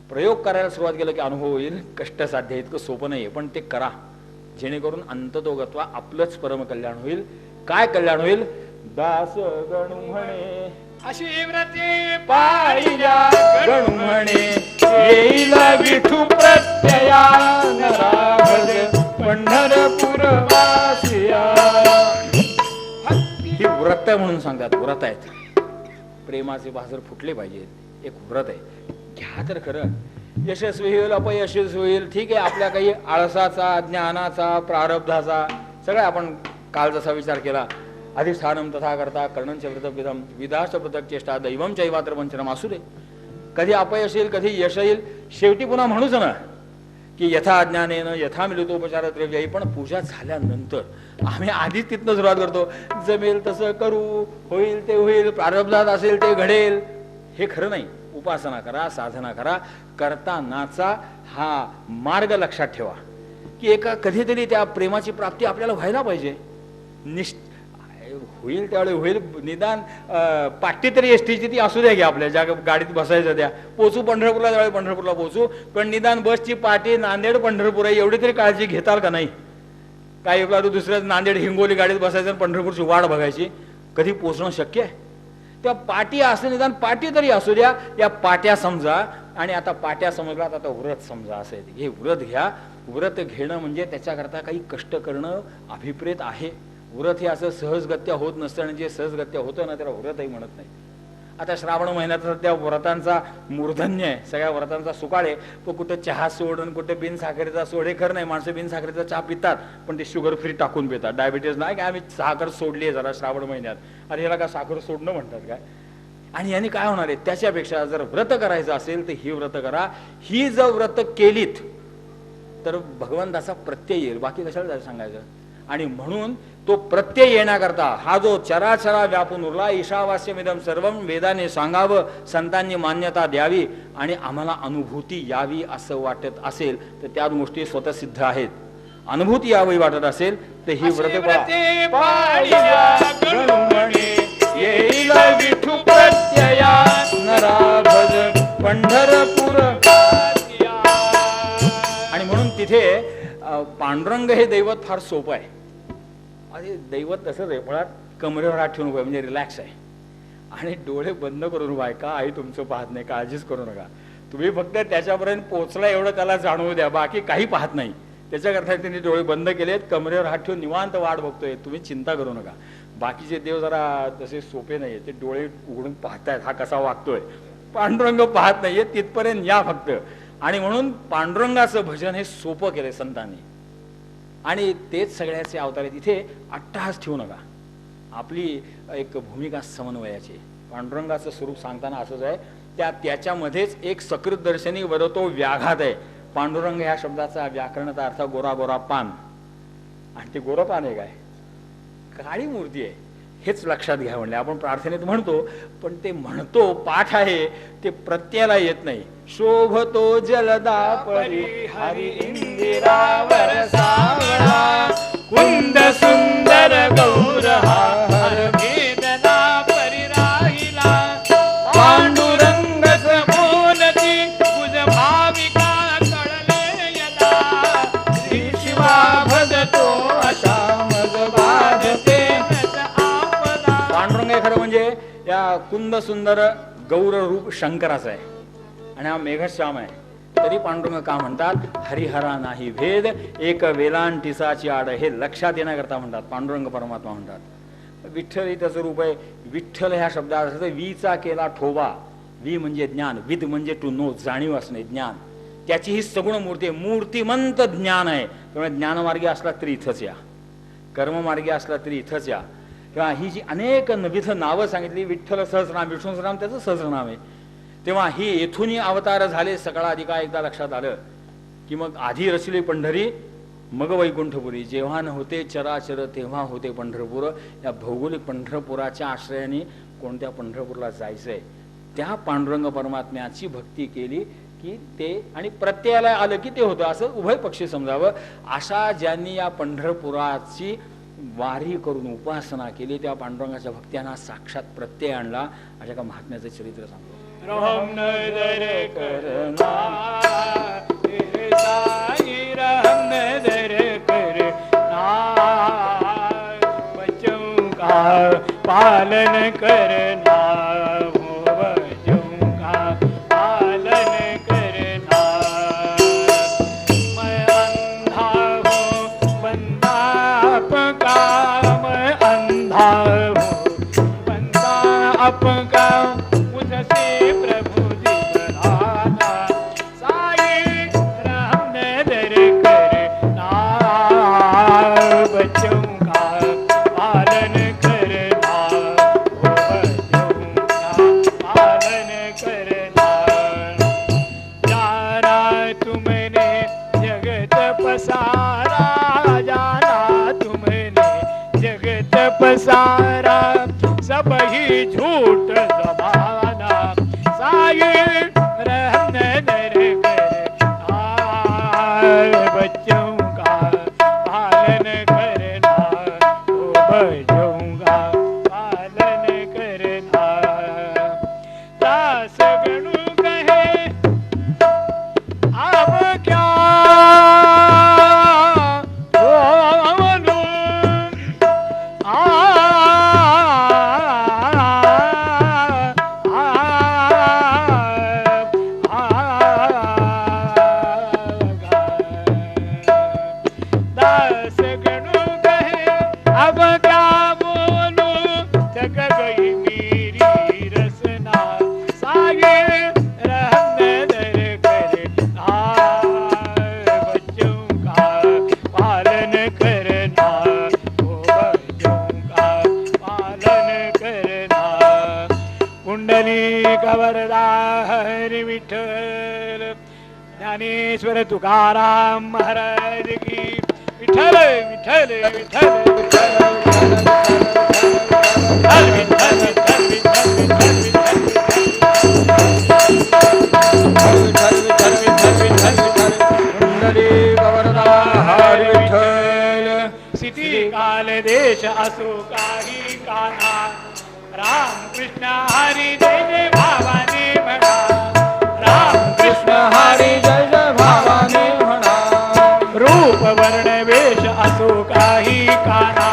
प्रयोग करायला सुरुवात केलं की अनुभव येईल. कष्टसाध्य इतकं सोपं नाहीये, पण ते करा, जेणेकरून अंततोगत्वा आपलंच परमकल्याण होईल. काय कल्याण होईल? दास गणू म्हणे अशी व्रते पाहिल्या गणू म्हणे येईल विठू प्रत्यया नरा भज पंढरपूर वासिया. ही व्रत म्हणून सांगतात, व्रत आहेत. प्रेमाचे बाजार फुटले पाहिजेत, एक व्रत आहे. घ्या तर खरं, यशस्वी होईल अपयशस्वी होईल ठीक आहे. आपल्या काही आळसाचा, ज्ञानाचा, प्रारब्धाचा सगळं आपण काल जसा विचार केला, अधिष्ठानम तथा करता कर्णंच व्रतविधम विदाश्च पृथक चेष्टा दैवम चैवात्र पंचनम असू दे. कधी अपयश येईल, कधी यश येईल. शेवटी पुन्हा म्हणूच ना की यथा ज्ञानेनं यथा मिलितोपचार द्रव्य. पण पूजा झाल्यानंतर आम्ही आधीच तिथनं सुरुवात करतो, जमेल तसं करू, होईल ते होईल, प्रारब्धात असेल ते घडेल. हे खरं नाही. उपासना करा, साधना करा. करतानाचा हा मार्ग लक्षात ठेवा की एका कधीतरी त्या प्रेमाची प्राप्ती आपल्याला व्हायला पाहिजे. होईल त्यावेळी होईल. निदान पाठी तरी एसटीची ती असू द्या की आपल्या ज्या गाडीत बसायचं त्या पोचू पंढरपूरला, त्यावेळी पंढरपूरला पोचू. पण निदान बसची पाठी नांदेड पंढरपूर आहे एवढी तरी काळजी घेताल का नाही? काही दुसऱ्या नांदेड हिंगोली गाडीत बसायचं आणि पंढरपूरची वाट बघायची. कधी पोचणं शक्य आहे? त्या पाठी असं निदान पाठी तरी असू द्या. या पाट्या समजा. आणि आता पाट्या समजलात, आता व्रत समजा. असं आहे हे व्रत घ्या. व्रत घेणं म्हणजे त्याच्याकरता काही कष्ट करणं अभिप्रेत आहे. व्रत हे असं सहजगत्या होत नसतं, आणि जे सहजगत्या होतं ना त्याला व्रतही म्हणत नाही. आता श्रावण महिन्यात त्या व्रतांचा मूर्धन्य आहे, सगळ्या व्रतांचा सुकाळ आहे. तो कुठं चहा सोड आणि कुठे बिनसाखरेचा सोड. हे खरं नाही. माणसं बिनसाखरेचा चहा पितात, पण ते शुगर फ्री टाकून पितात. डायबिटीज नाही काय, आम्ही साखर सोडली आहे जरा श्रावण महिन्यात. अरे ह्याला का साखर सोडणं म्हणतात काय? आणि यांनी काय होणार आहे? त्याच्यापेक्षा जर व्रत करायचं असेल तर ही व्रत करा. ही जर व्रत केलीत तर भगवंताचा प्रत्यय येईल. बाकी कशाला सांगायचं? आणि म्हणून तो प्रत्यय येण्याकरता हा जो चराचरा व्यापून उरला, ईशावास्यमिदं सर्वं वेदाने सांगावं, संतांनी मान्यता द्यावी आणि आम्हाला अनुभूती यावी असं वाटत असेल तर त्या गोष्टी स्वतः सिद्ध आहेत. अनुभूती यावी वाटत असेल तर ही व्रते येईल विठू प्रत्यया नरा भज पंढरपूर. आणि म्हणून तिथे पांडुरंग हे दैवत फार सोपं आहे. अरे दैवत तसंच आहे, मुळात कमरेवर हात ठेवून उभा आहे, म्हणजे रिलॅक्स आहे आणि डोळे बंद करून उभा आहे. का आई तुमचं पाहत नाही, काळजीच करू नका, तुम्ही फक्त त्याच्यापर्यंत पोहोचला एवढं त्याला जाणवू द्या, बाकी काही पाहत नाही. त्याच्याकरता त्यांनी डोळे बंद केलेत, कमरेवर हात ठेवून निवांत वाट बघतोय, तुम्ही चिंता करू नका. बाकीचे देव जरा तसे सोपे नाहीये, ते डोळे उघडून पाहतायत हा कसा वागतोय, पांडुरंग पाहत नाहीये, तिथपर्यंत या फक्त. आणि म्हणून पांडुरंगाचं भजन हे सोपं केलंय संतांनी, आणि तेच सगळ्याचे अवतार आहेत. इथे अट्टहास ठेवू नका, आपली एक भूमिका समन्वयाची. पांडुरंगाचं स्वरूप सांगताना असंच आहे, त्याच्यामध्येच एक सकृत दर्शनी वरतो व्याघात आहे. पांडुरंग ह्या शब्दाचा व्याकरणाचा अर्थ गोरा गोरा पान, आणि ते गोरं पान आहे काय, काळी मूर्ती आहे, हेच लक्षात घ्या म्हणले. आपण प्रार्थनेत म्हणतो, पण ते म्हणतो पाठ आहे ते प्रत्ययाला येत नाही. शोभतो जलदा परिहरी इंदिरावर सावळा, कुंद सुंदर गौरहार वेदना परिराहिला, पांडुरंग समोलती तुझ भाविका कळले यदा, श्री शिवा भजतो अशा मज बाधते आपदा. पांडुरंग हे खरं म्हणजे या कुंद सुंदर गौर रूप शंकराचं आहे, आणि हा मेघश्याम आहे. तरी पांडुरंग का म्हणतात, हरिहरा नाही भेद एक वेलांटिसाची आड, हे लक्षात येण्याकरता म्हणतात. पांडुरंग परमात्मा म्हणतात. विठ्ठल हे त्याचं रूप आहे. विठ्ठल ह्या शब्दाचा वीचा केला ठोबा, वी म्हणजे ज्ञान, विद म्हणजे टू नो, जाणीव असणे, ज्ञान. त्याची ही सगुण मूर्ती आहे, मूर्तिमंत ज्ञान आहे. त्यामुळे ज्ञानमार्गी असला तरी इथंच या, कर्ममार्गी असला तरी इथंच या. तेव्हा ही जी अनेक नविध नावं सांगितली, विठ्ठल सहस्रनाम, विष्णू सहस्रनाम त्याचं सहस्रनाम आहे. तेव्हा ही येथूनही अवतार झाले, सगळा अधिका एकदा लक्षात आलं की मग आधी रचली पंढरी मग वैकुंठपुरी. जेव्हा न होते चराचर तेव्हा होते पंढरपूर. या भौगोलिक पंढरपुराच्या आश्रयाने कोणत्या पंढरपूरला जायचंय, त्या पांडुरंग परमात्म्याची भक्ती केली की ते, आणि प्रत्ययाला आलं की ते होतं, असं उभय पक्षी समजावं. अशा ज्यांनी या पंढरपुराची वारी करून उपासना केली, त्या पांडुरंगाच्या भक्त्यांना साक्षात प्रत्यय आणला. अशा का महात्म्याचं चरित्र सांगतो. रहम नजर करना हे साई, रहम नजर करना, बच्चों का पालन करना, वो बच्चों का पालन करना. मैं अंधा हूँ बंदा आपका, मैं अंधा हूँ बंदा आपका, मुझसे प्रभु दिखलाना. साई रहम नजर करना, बच्चों का पालन करना, वो बच्चों का पालन करना. जाना तुमने जगत पसारा, जाना तुमने जगत पसारा, सब ही झूठ जमाना. साई रहम नजर करना, बच्चों का पालन करना, ओ बच्चों का पालन करना. दास गणु कहे अब क्या बोलूं, दास गणु कहे अब क्या बोलूं, थक गई मेरी रसना. साई रहम नजर करना, बच्चों का पालन करना, ओ बच्चों का पालन करना. कुंडली कवरदा हरि विठ्ठल, ज्ञानेश्वर तुकाराम महाराज की. विठ्ठल विठ्ठल विठ्ठल विठ्ठल विठ्ठल विठ्ठल विठ्ठल. कुंडली गवर्धा हरी विठ्ठल. सिटी काल देश असो काही काना, राम कृष्ण हरी जय जय भावाने म्हणा, राम कृष्ण हरी जय जय भावाने म्हणा. रूप वर्ण वेश असो काही काना,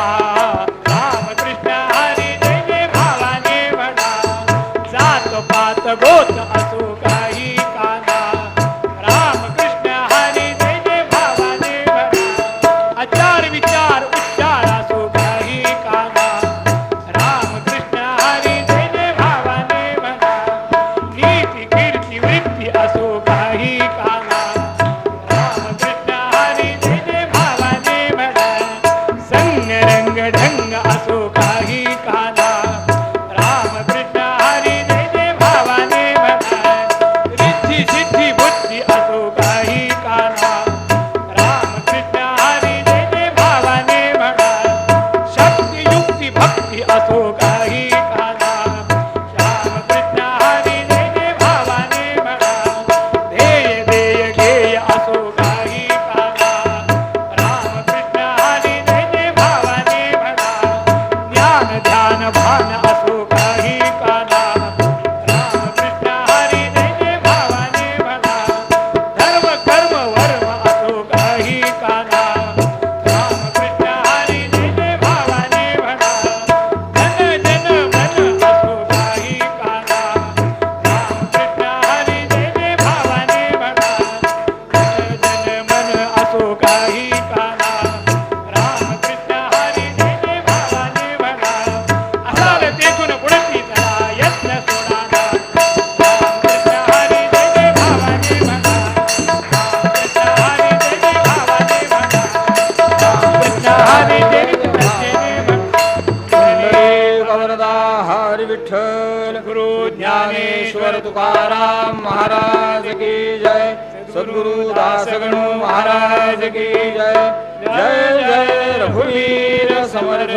विठ्ठल गुरु ज्ञानेश्वर तुकाराम महाराज की जय सद्गुरु दासगणु महाराज की जय जय जय रघुवीर समर्थ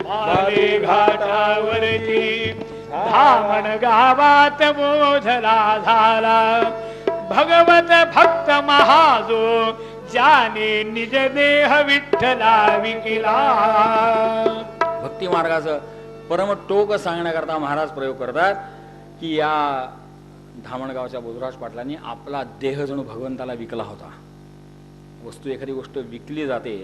माले घाटावरती धामण गावात बोधला झाला भगवत भक्त महाजो ज्याने निज देह विठ्ठला विकिला. भक्ती मार्गाचं परम टोक सांगण्याकरता महाराज प्रयोग करतात की या धामणगावच्या बोधराज पाटलांनी आपला देह जणू भगवंताला विकला होता. वस्तू एखादी गोष्ट विकली जाते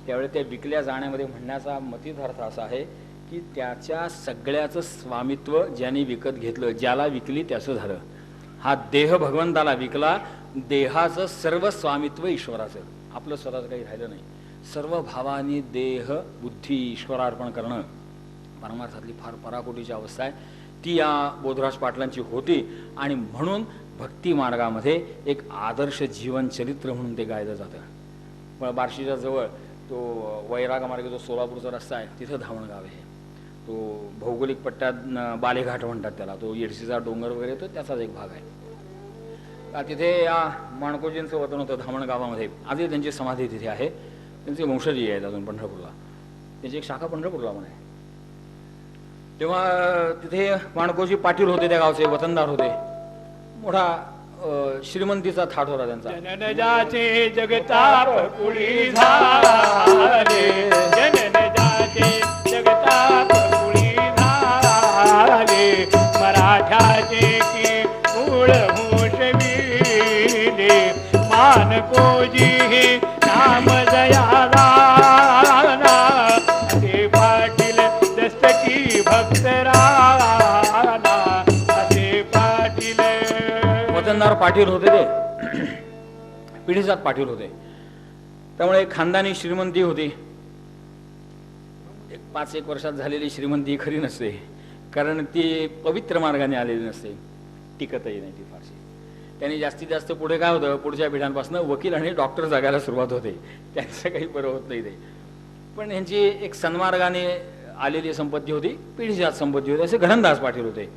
त्यावेळी त्या विकल्या जाण्यामध्ये म्हणण्याचा मतित अर्थ असा आहे की त्याच्या सगळ्याचं स्वामित्व ज्याने विकत घेतलं, ज्याला विकली त्याचं झालं. हा देह भगवंताला विकला, देहाचं सर्व स्वामित्व ईश्वराचं, आपलं स्वतःचं काही राहिलं नाही. सर्व भावानी देह बुद्धी ईश्वरार्पण करणं परमार्थातली फार पराकोटीची अवस्था आहे. ती या बोधराज पाटलांची होती आणि म्हणून भक्ती मार्गामध्ये एक आदर्श जीवन चरित्र म्हणून ते गायलं जातं. पण बार्शीच्या जवळ तो वैराग मार्ग जो सोलापूरचा रस्ता आहे तिथं धामणगाव आहे. तो भौगोलिक पट्ट्यात बालेघाट म्हणतात त्याला, तो येडशीचा डोंगर वगैरे तो त्याचाच एक भाग आहे. तिथे या माणकोजींचं वतन होतं धामणगावामध्ये. आजही त्यांची समाधी तिथे आहे. त्यांचे वंशजी आहेत अजून पंढरपूरला, त्यांची एक शाखा पंढरपूरला पण आहे. तेव्हा तिथे माणकोजी पाटील होते, त्या गावचे वतनदार होते. मोठा श्रीमंतीचा थाट होता त्यांचा. जननजाचे जगताप कुळी झाले जननजाचे जगताप कुळी झाले मराठ्याचे की मूळ होशविले मानकोजी हे नाम जयाला ते पाटील दस्तकी भक्तराना असे पाटील वतनदार पाटील होते, ते पिढीजात पाटील होते. त्यामुळे खानदानी श्रीमंती होती. एक 5-1 वर्षात झालेली श्रीमंती खरी नसते, कारण ती पवित्र मार्गाने आलेली नसते, टिकतही नाही ती फारशी. त्यांनी जास्तीत जास्त पुढे काय होतं, पुढच्या पिढ्यांपासून वकील आणि डॉक्टर जगायला सुरुवात होते. त्यांचं काही बरं होत नाही ते. पण यांची एक सन्मार्गाने आलेली संपत्ती होती, पिढीजात संपत्ती होती. असे घनंदास पाटील होते.